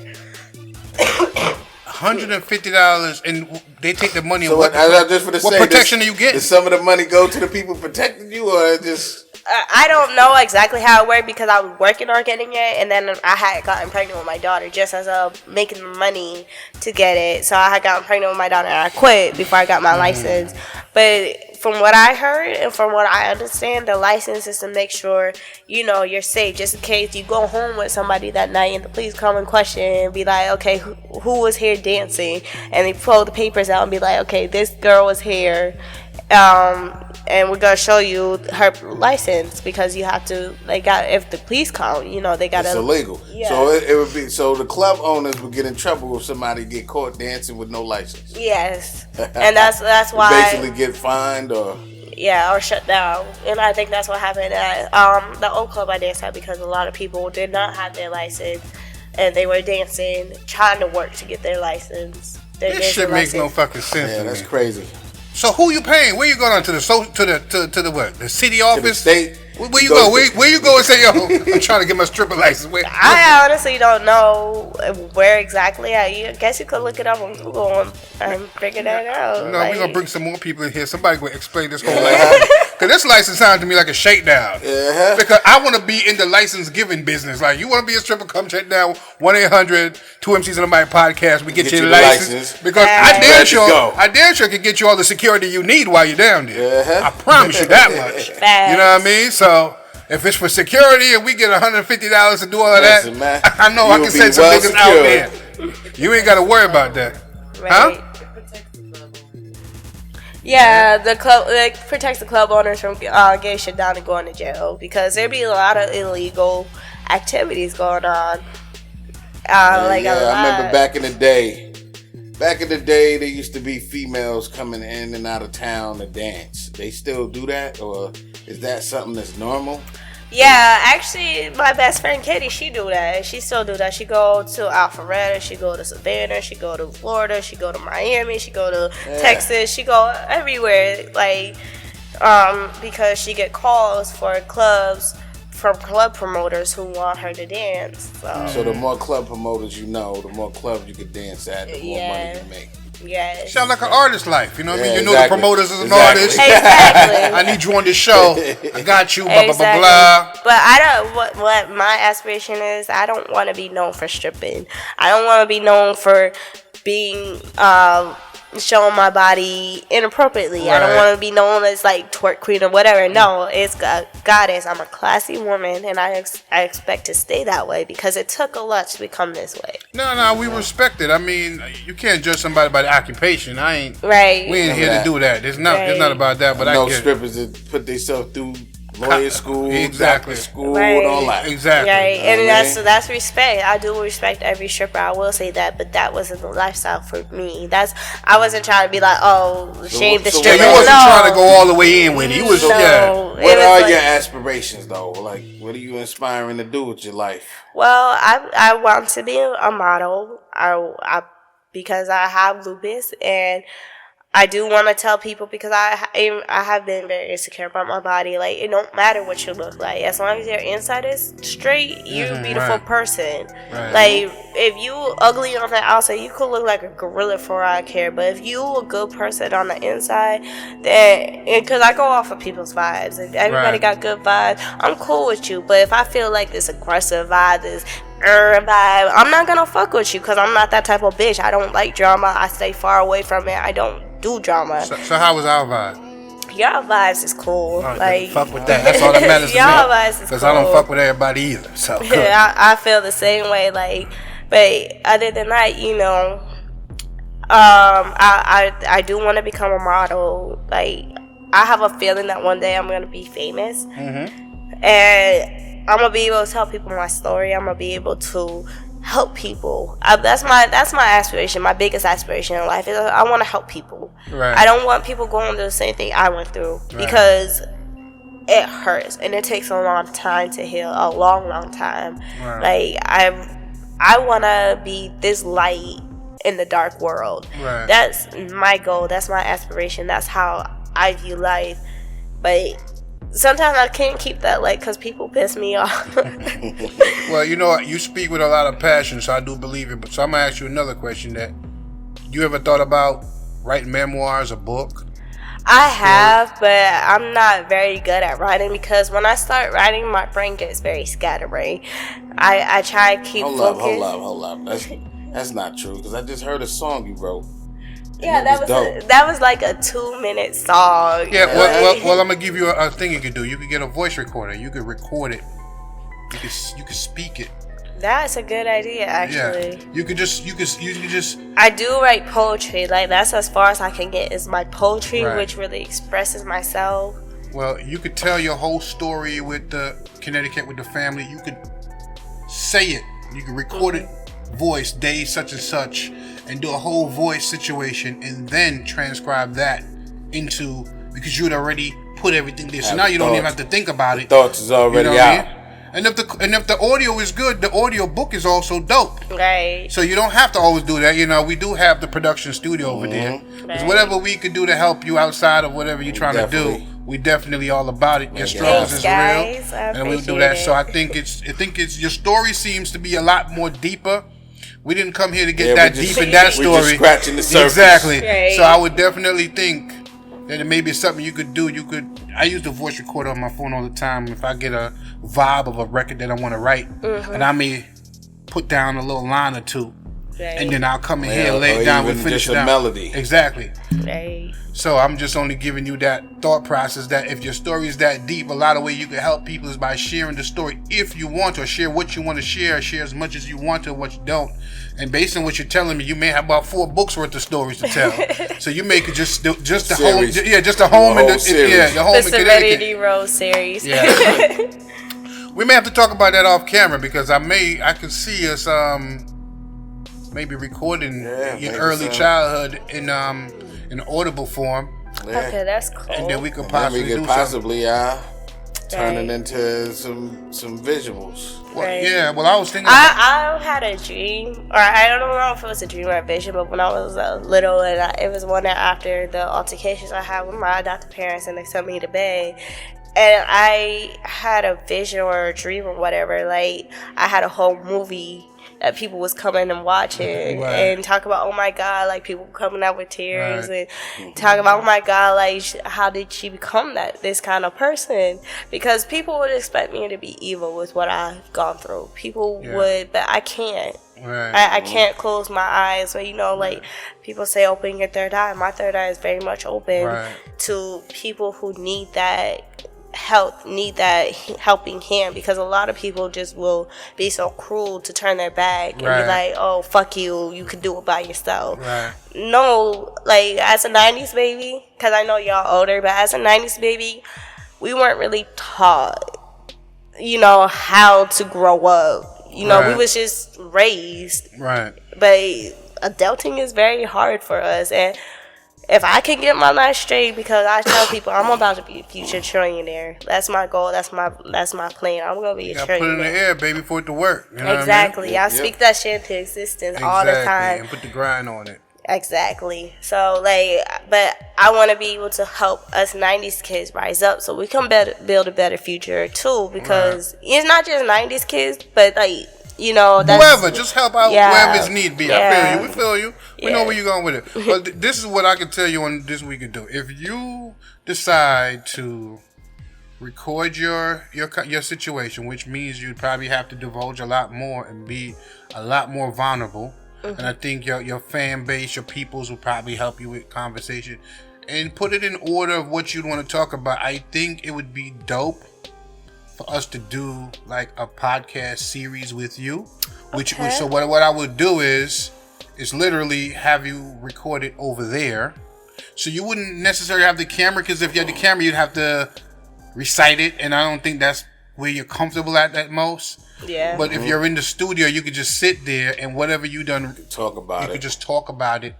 $150 and they take the money. So what protection are you getting? Does some of the money go to the people protecting you, or just? I don't know exactly how it worked because I was working on getting it, and then I had gotten pregnant with my daughter just as making the money to get it. So I had gotten pregnant with my daughter, and I quit before I got my license. But from what I heard and from what I understand, the license is to make sure you're safe, just in case you go home with somebody that night and the police come and question and be like, okay, who was here dancing? And they pull the papers out and be like, okay, this girl was here. And we're gonna show you her license because you have to. If the police come, they gotta. It's illegal. Yeah. So it would be. So the club owners would get in trouble if somebody get caught dancing with no license. Yes, and that's why basically get fined or. Yeah, or shut down. And I think that's what happened at the old club I danced at because a lot of people did not have their license and they were dancing, trying to work to get their license. This shit makes no fucking sense. Yeah, to that's me. crazy. So who you paying? Where you going to the what? The city office? To the state. Where you go? Where you go and say, yo, I'm trying to get my stripper license? I honestly don't know where exactly. I guess you could look it up on Google and figure that out. No, we're going to bring some more people in here. Somebody will explain this whole license. Because this license sounds to me like a shakedown. Yeah. Because I want to be in the license giving business. Like, you want to be a stripper, come check down 1-800-2MCs in the Mic podcast. We get you the license. Because I damn sure can get you all the security you need while you're down there. I promise you that much. You know what I mean? So, if it's for security and we get $150 to do all of that, man, I know I can send some niggas out there. You ain't got to worry about that. Right. Huh? Yeah, the club protects the club owners from getting shut down and going to jail because there be a lot of illegal activities going on. I remember back in the day. Back in the day, there used to be females coming in and out of town to dance. They still do that, or is that something that's normal? Yeah, actually, my best friend Katie, she do that. She still do that. She go to Alpharetta, she go to Savannah, she go to Florida, she go to Miami, she go to Texas, she go everywhere. Because she get calls for clubs from club promoters who want her to dance. So the more club promoters the more clubs you can dance at, the more money you make. Yeah. Sound like an artist life, you know what I mean? You know exactly. the promoters as an artist. Exactly. I need you on this show. I got you, blah, blah, blah, blah. But I don't, what my aspiration is, I don't want to be known for stripping. I don't want to be known for being showing my body inappropriately. I don't want to be known as like twerk queen or whatever. No, it's goddess. I'm a classy woman, and I expect to stay that way because it took a lot to become this way. No, we respect it. I mean, you can't judge somebody by the occupation. I ain't. Right. We ain't here to do that. It's not about that. But I know get strippers that put themselves through lawyer school, exactly, doctor school, and all that. Exactly. Right, and that's respect. I do respect every stripper. I will say that, but that wasn't the lifestyle for me. I wasn't trying to be like, shame the stripper. You wasn't trying to go all the way in with it. You was What are your aspirations though? Like, what are you inspiring to do with your life? Well, I want to be a model. I because I have lupus and I do want to tell people because I have been very insecure about my body. Like, it don't matter what you look like. As long as your inside is straight, you're a beautiful person. Right. Like, if you ugly on the outside, you could look like a gorilla for all I care. But if you a good person on the inside, then, because I go off of people's vibes. If everybody got good vibes, I'm cool with you. But if I feel like this aggressive vibe, this vibe, I'm not going to fuck with you because I'm not that type of bitch. I don't like drama. I stay far away from it. I don't do drama. So how was our vibe? Y'all vibes is cool. Like, fuck with that. That's all that matters to me. Y'all vibes is cool. Because I don't fuck with everybody either. So I feel the same way. Like, but other than that, you know, I do want to become a model. Like, I have a feeling that one day I'm gonna be famous, and I'm gonna be able to tell people my story. I'm gonna be able to help people. That's my aspiration. My biggest aspiration in life is I want to help people. Right. I don't want people going through the same thing I went through because it hurts and it takes a long time to heal. A long time. Right. Like, I want to be this light in the dark world. Right. That's my goal. That's my aspiration. That's how I view life. But sometimes I can't keep that light because people piss me off. Well, you know what? You speak with a lot of passion, so I do believe it. But so I'm going to ask you another question. That you ever thought about writing memoirs, a book? I have, but I'm not very good at writing because when I start writing, my brain gets very scatterbrained. I try to keep focused. Hold up. That's not true because I just heard a song you wrote. Yeah, that was like a 2-minute song. Yeah, well, I'm gonna give you a thing you could do. You could get a voice recorder. You could record it. You could speak it. That's a good idea, actually. Yeah. You could just. I do write poetry. Like, that's as far as I can get is my poetry, which really expresses myself. Well, you could tell your whole story with the Connecticut with the family. You could say it. You could record it, voice day such and such, and do a whole voice situation, and then transcribe that into, because you'd already put everything there. So now you don't even have to think about it. Thoughts is already out. And if the audio is good, the audio book is also dope. Right. So you don't have to always do that. You know, we do have the production studio over there. Because whatever we can do to help you outside of whatever you're trying to do, we definitely all about it. Your struggles is real, and we'll do that. So I think it's your story seems to be a lot more deeper. We didn't come here to get that deep in that story. We're just scratching the surface. Exactly. Right. So I would definitely think that it may be something you could do. I use the voice recorder on my phone all the time. If I get a vibe of a record that I want to write, and I may put down a little line or two, and then I'll come in here, lay it down, and finish it out. Melody. Exactly. Right. So I'm just only giving you that thought process that if your story is that deep, a lot of ways you can help people is by sharing the story if you want to, or share what you want to share as much as you want to, or what you don't. And based on what you're telling me, you may have about 4 books worth of stories to tell. So you make it just the home, just a home in the Serenity Roze series. Yeah. We may have to talk about that off camera because I can see us maybe recording your early childhood in audible form. Yeah. Okay, that's cool. And then we could possibly turn it into some visuals. Well, yeah, well, I was thinking. I had a dream, or I don't know if it was a dream or a vision, but when I was little, and it was one after the altercations I had with my adopted parents, and they sent me to bed. And I had a vision or a dream or whatever. Like, I had a whole movie that people was coming and watching and talk about, oh my God, like people coming out with tears and talk about, oh my God, like how did she become this kind of person? Because people would expect me to be evil with what I've gone through. People would, but I can't. Right. I can't close my eyes. So, like people say, open your third eye. My third eye is very much open to people who need that helping hand, because a lot of people just will be so cruel to turn their back and be like, oh, fuck you can do it by yourself. No, like as a 90s baby, because I know y'all older, but as a 90s baby, we weren't really taught how to grow up. We was just raised. Right. But adulting is very hard for us. And if I can get my life straight, because I tell people I'm about to be a future trillionaire. That's my goal. That's my plan. I'm gonna be a trillionaire. Put it in the air, baby, for it to work. You know exactly. What I mean? I speak that shit into existence all the time. And put the grind on it. Exactly. So, but I want to be able to help us 90s kids rise up so we can build a better future too, because it's not just 90s kids, but that's whoever, just help out wherever it's need be. I feel you. We feel you. We know where you're going with it. But this is what I can tell you on this we can do. If you decide to record your situation, which means you'd probably have to divulge a lot more and be a lot more vulnerable. And I think your fan base, your peoples will probably help you with conversation and put it in order of what you'd want to talk about. I think it would be dope for us to do like a podcast series with you. So what I would do is literally have you record it over there. So you wouldn't necessarily have the camera, because if you had the camera, you'd have to recite it, and I don't think that's where you're comfortable at most. Yeah. But if you're in the studio, you could just sit there and whatever you done, talk about it. You could just talk about it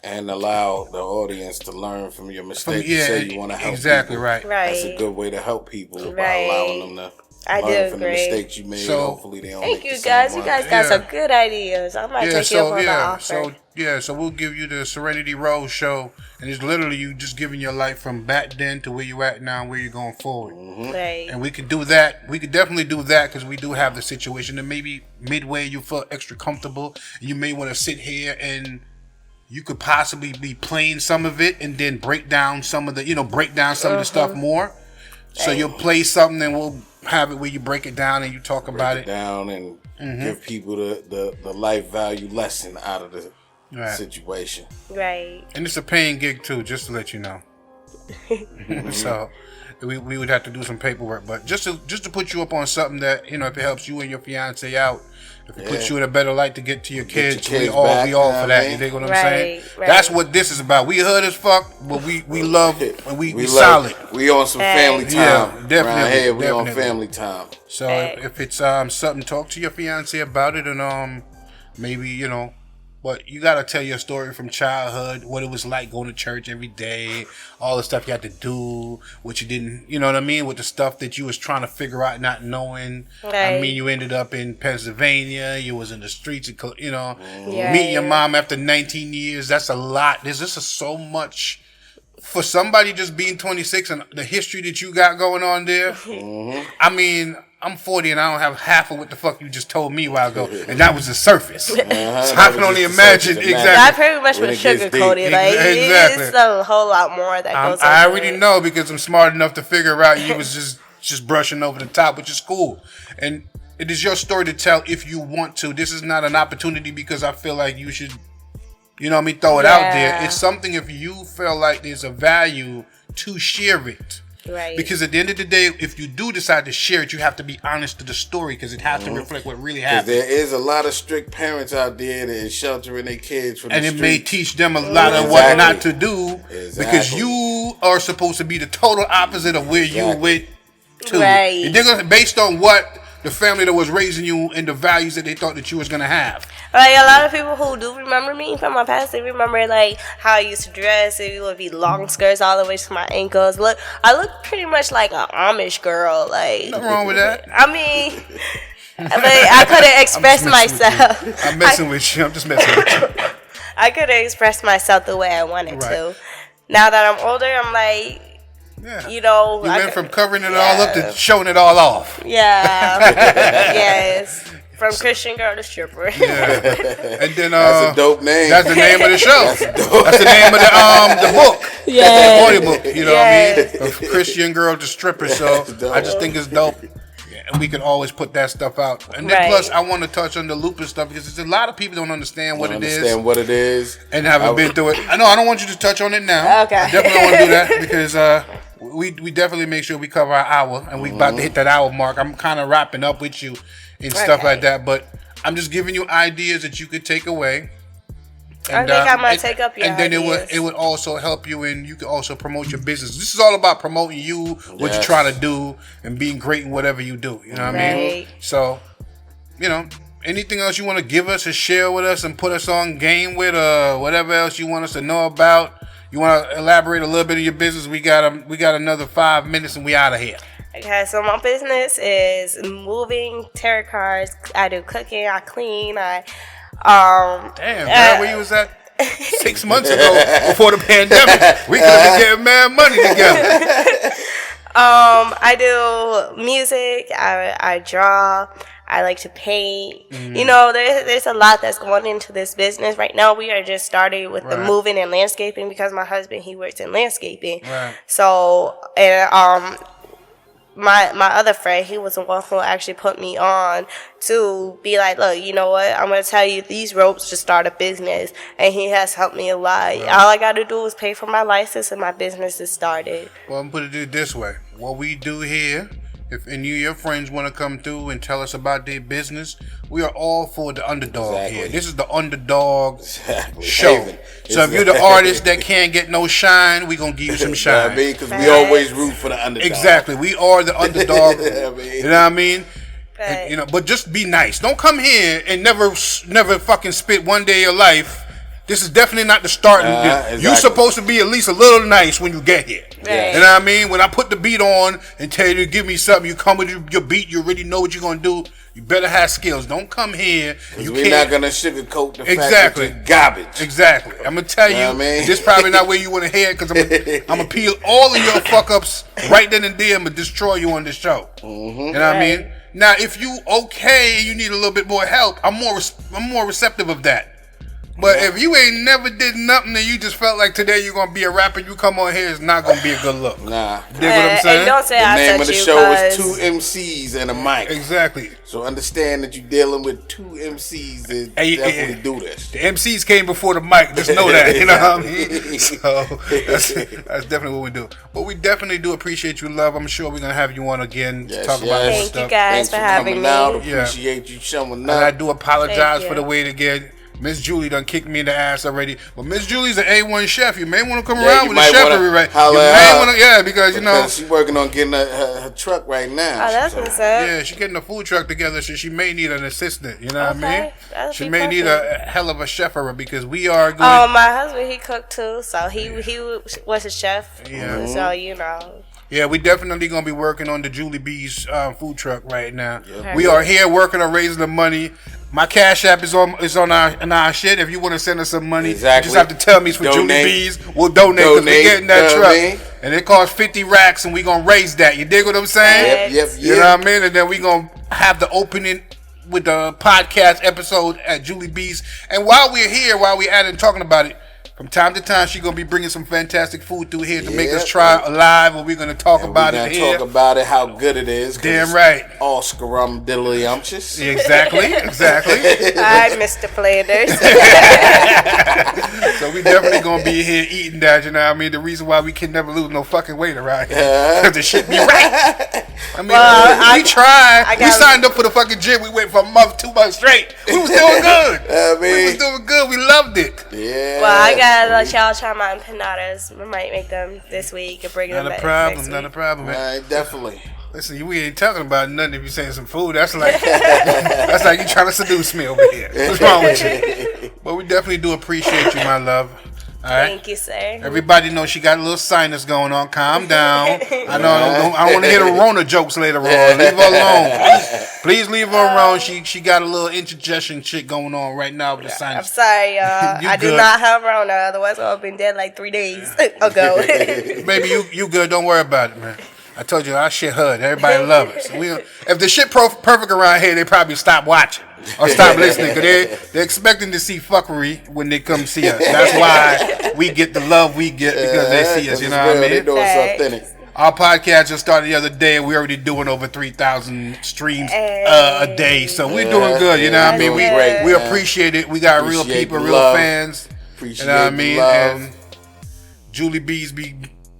and allow the audience to learn from your mistakes. You say you want to help exactly people. Right. That's a good way to help people by allowing them to learn from the mistakes you made. Hopefully they don't make the same one. You guys got some good ideas. I might take you up on the offer. So we'll give you the Serenity Roze show, and it's literally you just giving your life from back then to where you at now and where you're going forward. Right. And we could do that. We could definitely do that, because we do have the situation that maybe midway you feel extra comfortable. You may want to sit here and you could possibly be playing some of it and then break down some of the the stuff more. So you'll play something and we'll have it where you break it down and you talk about it down and give people the life value lesson out of the situation. Right. And it's a paying gig too, just to let you know. So we would have to do some paperwork, but just to put you up on something that, if it helps you and your fiance out, if it puts you in a better light to get to your kids, we all for that. You dig what I'm saying? Right. That's what this is about. We hood as fuck, but we love and we solid. We on some family time. Yeah, definitely. We on family time. So if it's something, talk to your fiance about it, and maybe but you gotta tell your story from childhood, what it was like going to church every day, all the stuff you had to do, what you didn't, you know what I mean, with the stuff that you was trying to figure out, not knowing. Right. I mean, you ended up in Pennsylvania, you was in the streets, meeting your mom after 19 years. That's a lot. There's just so much for somebody just being 26 and the history that you got going on there. I mean, I'm 40 and I don't have half of what the fuck you just told me a while ago, and that was the surface. So I can only imagine exactly. I pretty much was sugarcoated. Like exactly. It's a whole lot more that goes on. I already know, because I'm smart enough to figure out you was just brushing over the top, which is cool. And it is your story to tell if you want to. This is not an opportunity because I feel like you should, throw it out there. It's something if you feel like there's a value to share it. Right. Because at the end of the day, if you do decide to share it, you have to be honest to the story, because it has to reflect what really happened. There is a lot of strict parents out there that is sheltering their kids from the streets. And it may teach them a lot of what not to do, because you are supposed to be the total opposite of where you went to. Right. And they're gonna, based on what the family that was raising you and the values that they thought that you was gonna have. Like a lot of people who do remember me from my past, they remember like how I used to dress. It would be long skirts all the way to my ankles. I look pretty much like an Amish girl. Like nothing wrong with that. I mean, but I couldn't express myself. I'm messing with you. I'm just messing with you. I couldn't express myself the way I wanted to. Now that I'm older, I'm like. Yeah. You went from covering it all up to showing it all off. Yeah. Yes. From Christian girl to stripper. Yeah. And then that's a dope name. That's the name of the show. That's the name of the book. Yeah. The audiobook. You know what I mean? From Christian girl to stripper. So I just think it's dope. Yeah. and we can always put that stuff out. And then plus, I want to touch on the lupus stuff because there's a lot of people don't understand what it is. And haven't been through it. I know I don't want you to touch on it now. Okay. I definitely don't want to do that because we definitely make sure we cover our hour, and we about to hit that hour mark. I'm kind of wrapping up with you and stuff like that, but I'm just giving you ideas that you could take away. And, I think I might take up your and then ideas. it would also help you, and you can also promote your business. This is all about promoting you, what you're trying to do, and being great in whatever you do. You know what I mean? So, anything else you want to give us or share with us and put us on game with, whatever else you want us to know about. You want to elaborate a little bit of your business? We got another 5 minutes and we out of here. Okay, so my business is moving tarot cards. I do cooking. I clean. Damn, man, where you was at 6 months ago before the pandemic? We could have been getting mad money together. I do music. I draw. I like to paint. There's a lot that's going into this business. Right now, we are just starting with the moving and landscaping because my husband, he works in landscaping. Right. So, and my other friend, he was the one who actually put me on to be like, look, you know what? I'm going to tell you these ropes to start a business. And he has helped me a lot. Right. All I got to do is pay for my license and my business is started. Well, I'm going to put it this way. What we do here, if any of your friends want to come through and tell us about their business, we are all for the underdog here. This is the underdog show. So if you're the artist that can't get no shine, we're going to give you some shine. I mean, because we always root for the underdog. Exactly. We are the underdog. You know what I mean? And, but just be nice. Don't come here and never fucking spit one day of your life. This is definitely not the starting. Exactly. You're supposed to be at least a little nice when you get here. Right. You know what I mean? When I put the beat on and tell you to give me something, you come with your beat, you already know what you're going to do. You better have skills. Don't come here. We're not going to sugarcoat the fact that you're garbage. Exactly. I'm going to tell you, this is probably not where you want to hear it because I'm going to peel all of your fuck-ups right then and there. I'm going to destroy you on this show. Mm-hmm. You know what I mean? Now, if you you need a little bit more help, I'm more receptive of that. But if you ain't never did nothing and you just felt like today you're going to be a rapper, you come on here, it's not going to be a good look. Nah. Dig what I'm saying? And don't say the I name of the show is 2 MCs and a mic. Exactly. So understand that you're dealing with 2 MCs that definitely do this. The MCs came before the mic. Just know that. You know what I mean? So that's definitely what we do. But we definitely do appreciate you, love. I'm sure we're going to have you on again to talk about this stuff. Thank you guys for having me. Appreciate you showing up. And I do apologize for the wait again. Miss Julie done kicked me in the ass already. But Miss Julie's an A1 chef. You may want to come around with the chefery, right? You may want to, because she's working on getting her truck right now. Oh, that's what's up. Yeah, she's getting a food truck together, so she may need an assistant. You know what I mean? She may need a hell of a chefery because we are going. Oh, my husband, he cooked too, so he was a chef. Yeah. So Yeah, we definitely gonna be working on the Julie B's food truck right now. Yep. We are here working on raising the money. My Cash App is on our shit. If you want to send us some money, you just have to tell me it's for Julie B's. We'll donate because we're getting that truck. And it costs 50 racks, and we gonna raise that. You dig what I'm saying? Yep. You know what I mean? And then we gonna have the opening with the podcast episode at Julie B's. And while we're here, while we're at it and talking about it, from time to time, she's going to be bringing some fantastic food through here to make us try live, and we're going to talk about it here. We're going to talk about it, how good it is. Damn right. Oscar diddly-umptious. Exactly. Hi, Mr. Flanders. So we definitely going to be here eating that, you know what I mean? The reason why we can never lose no fucking weight around here. Because the shit be right. I mean, we tried. We signed up for the fucking gym. We went for a month, 2 months straight. We was doing good. We was doing good. We loved it. Yeah. Well, I gotta let y'all try my empanadas. We might make them this week and bring them back next week. Not a problem, man. All right, definitely. Listen, we ain't talking about nothing if you're saying some food. That's like you trying to seduce me over here. What's wrong with you? But we definitely do appreciate you, my love. All right? Thank you, sir. Everybody knows she got a little sinus going on. Calm down. I know. I don't want to hear the Rona jokes later on. Leave her alone. Please leave her alone. She got a little indigestion shit going on right now with the sinus. I'm sorry, y'all. I do not have Rona. Otherwise, I would have been dead like 3 days ago. Baby, you good. Don't worry about it, man. I told you our shit hood. Everybody love us. If the shit perfect around here, they probably stop watching or stop listening because they're expecting to see fuckery when they come see us. That's why we get the love we get because they see us. You know what I mean? They know it's authentic. Our podcast just started the other day, and we're already doing over 3,000 streams a day. So we're doing good. You know what I mean? We appreciate it. We got real people, real fans. Appreciate you know what I mean? love. And Julie B's be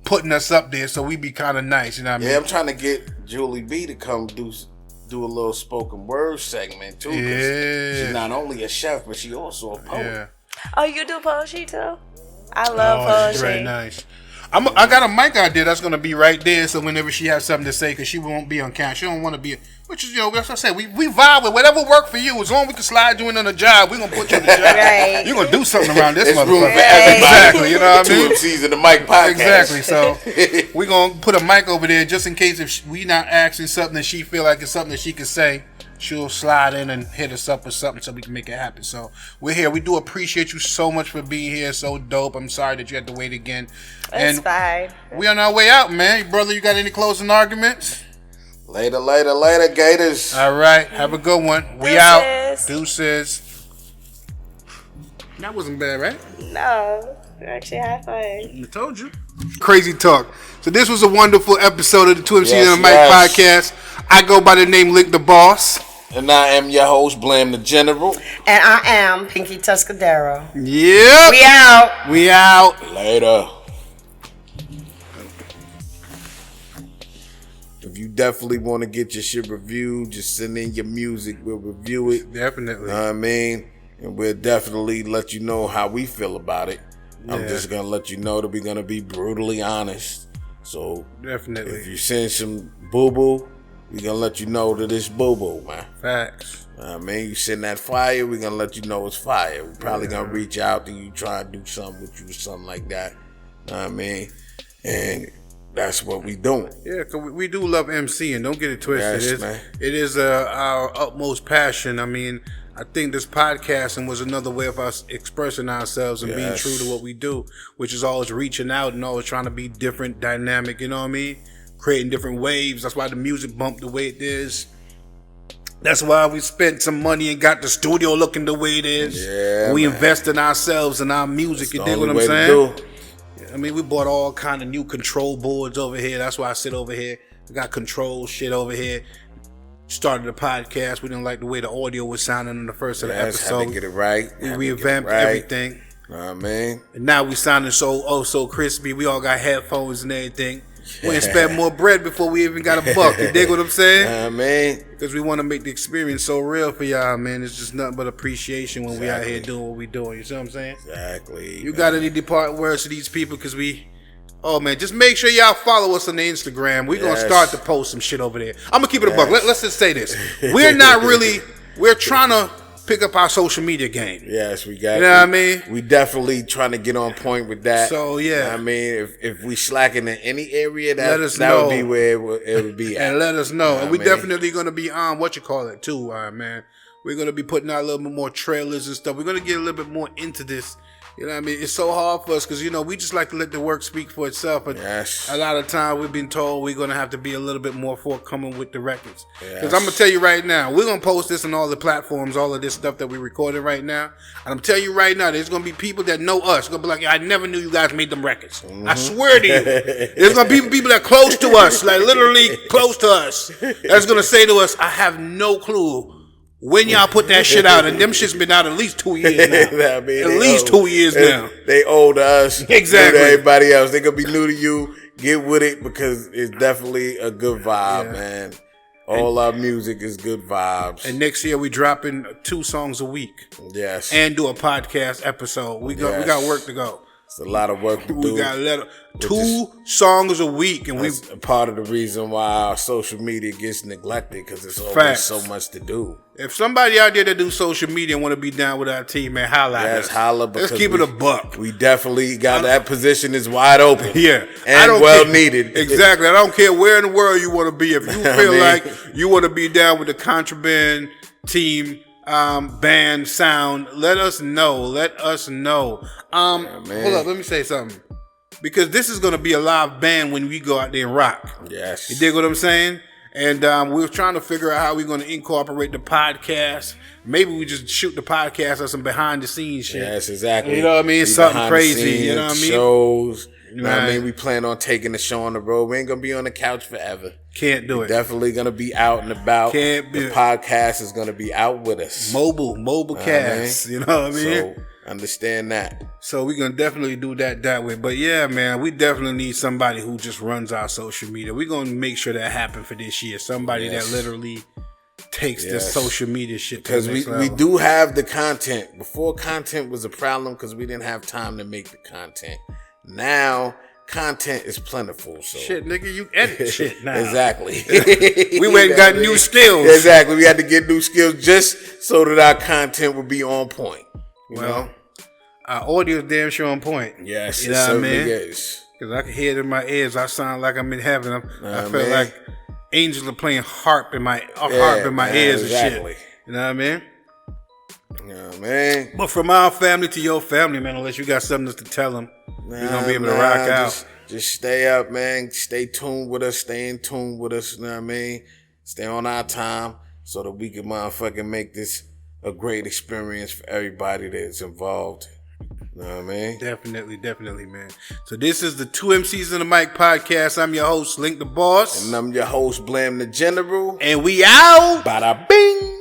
putting us up there, so we be kind of nice. You know what I mean? Yeah, I'm trying to get Julie B to come do a little spoken word segment too. Yeah. She's not only a chef, but she also a poet. Yeah. Oh, you do poetry too? I love poetry. Very nice. I got a mic out there that's gonna be right there, so whenever she has something to say, because she won't be on camera, she don't want to be. Which is, that's what I said. We vibe with whatever work for you. As long as we can slide you in on a job, we gonna put you on the job. Right. You gonna do something around this There's motherfucker. room for everybody. Exactly. You know what I mean? Two MCs in the mic podcast. Exactly. So we gonna put a mic over there just in case if we not asking something that she feel like it's something that she can say. She'll slide in and hit us up with something so we can make it happen. So we're here. We do appreciate you so much for being here. So dope. I'm sorry that you had to wait again. It's fine. We on our way out, man. Brother, you got any closing arguments? Later, Gators. All right. Have a good one. We out. Deuces. That wasn't bad, right? No. We actually had fun. I told you. Crazy talk. So this was a wonderful episode of the 2 MCs on the Mic podcast. I go by the name Lick the Boss. And I am your host, Blam the General. And I am Pinky Tuscadero. Yep. We out. We out. Later. If you definitely want to get your shit reviewed, just send in your music. We'll review it. Definitely. You know what I mean? And we'll definitely let you know how we feel about it. Yeah. I'm just going to let you know that we're going to be brutally honest. So definitely, if you send some boo-boo, we're going to let you know that it's boo-boo, man. Facts. I mean, you send that fire, we're going to let you know it's fire. We're probably going to reach out to you, try to do something with you or something like that. You know what I mean? And that's what we doing. Yeah, because we do love MCing. Don't get it twisted. Yes, man. It is our utmost passion. I mean, I think this podcasting was another way of us expressing ourselves and being true to what we do, which is always reaching out and always trying to be different, dynamic, you know what I mean? Creating different waves. That's why the music bumped the way it is. That's why we spent some money and got the studio looking the way it is. Yeah, we man. invest in ourselves and our music. That's you the dig what only I'm way saying? to do. I mean, we bought all kind of new control boards over here. That's why I sit over here. We got control shit over here. Started the podcast. We didn't like the way the audio was sounding in the first of the episode. Had to get it right. We revamped everything. Know what I mean? And now we sounding so crispy. We all got headphones and everything. We ain't spent more bread before we even got a buck. You dig what I'm saying? Know what I mean? Because we want to make the experience so real for y'all, man. It's just nothing but appreciation when we out here doing what we doing. You see what I'm saying? Exactly. You got any depart words to these people? Because oh man, just make sure y'all follow us on the Instagram. We're going to start to post some shit over there. I'm going to keep it a buck. Let's just say this. We're trying to pick up our social media game. Yes, we got. You know what I mean? We definitely trying to get on point with that. So yeah, you know what I mean, if we slacking in any area, let us that know. would be where it would be at. And let us know. You know and we what I mean? definitely going to be on too, man. We're going to be putting out a little bit more trailers and stuff. We're going to get a little bit more into this. You know what I mean? It's so hard for us because, we just like to let the work speak for itself. But a lot of time we've been told we're going to have to be a little bit more forthcoming with the records. Because I'm going to tell you right now, we're going to post this on all the platforms, all of this stuff that we're recording right now. And I'm telling you right now, there's going to be people that know us. Going to be like, I never knew you guys made them records. Mm-hmm. I swear to you. There's going to be people that are close to us, like literally close to us, that's going to say to us, I have no clue when y'all put that shit out, and them shit's been out at least 2 years now. At least 2 years now. They old to us. Exactly. To everybody else. They gonna be new to you. Get with it because it's definitely a good vibe, man. All our music is good vibes. And next year we dropping 2 songs a week. Yes. And do a podcast episode. We got work to go. It's a lot of work to do. We got 2 songs a week, and that's a part of the reason why our social media gets neglected because there's always so much to do. If somebody out there that do social media and want to be down with our team, man, holla at us. Holla. Let's keep it a buck. We definitely got that position is wide open. Yeah. And well needed. Exactly. I don't care where in the world you want to be. If you feel like you want to be down with the Contraband team, band, sound, let us know. Hold up, let me say something. Because this is going to be a live band when we go out there and rock. Yes. You dig what I'm saying? And we're trying to figure out how we're going to incorporate the podcast. Maybe we just shoot the podcast or some behind the scenes shit. Yes, exactly. You know what I mean? Something crazy. You know what I mean? Shows. You know what I mean? We plan on taking the show on the road. We ain't gonna be on the couch forever. Can't do it. Definitely gonna be out and about. Can't be. The podcast is gonna be out with us. Mobile cast. You know what I mean? So understand that. So we're gonna definitely do that way. But yeah, man, we definitely need somebody who just runs our social media. We're gonna make sure that happen for this year. Somebody that literally takes this social media shit. Because we do have the content. Before, content was a problem because we didn't have time to make the content. Now content is plentiful. So shit, nigga, you edit shit now. Exactly. We went and got new skills. Exactly. We had to get new skills just so that our content would be on point. You know? Our audio is damn sure on point. Yes, you know what I mean? Is. Because I can hear it in my ears. I sound like I'm in heaven. I feel like angels are playing harp in my ears and shit. You know what I mean? Yeah, man. But from our family to your family, man, unless you got something to tell them, you're going to be able to rock out. Just stay up, man. Stay tuned with us. Stay in tune with us. You know what I mean? Stay on our time so that we can motherfucking make this a great experience for everybody that's involved. You know what I mean? Definitely, man. So this is the 2 MCs in the Mic podcast. I'm your host, Link the Boss. And I'm your host, Blam the General. And we out. Bada bing.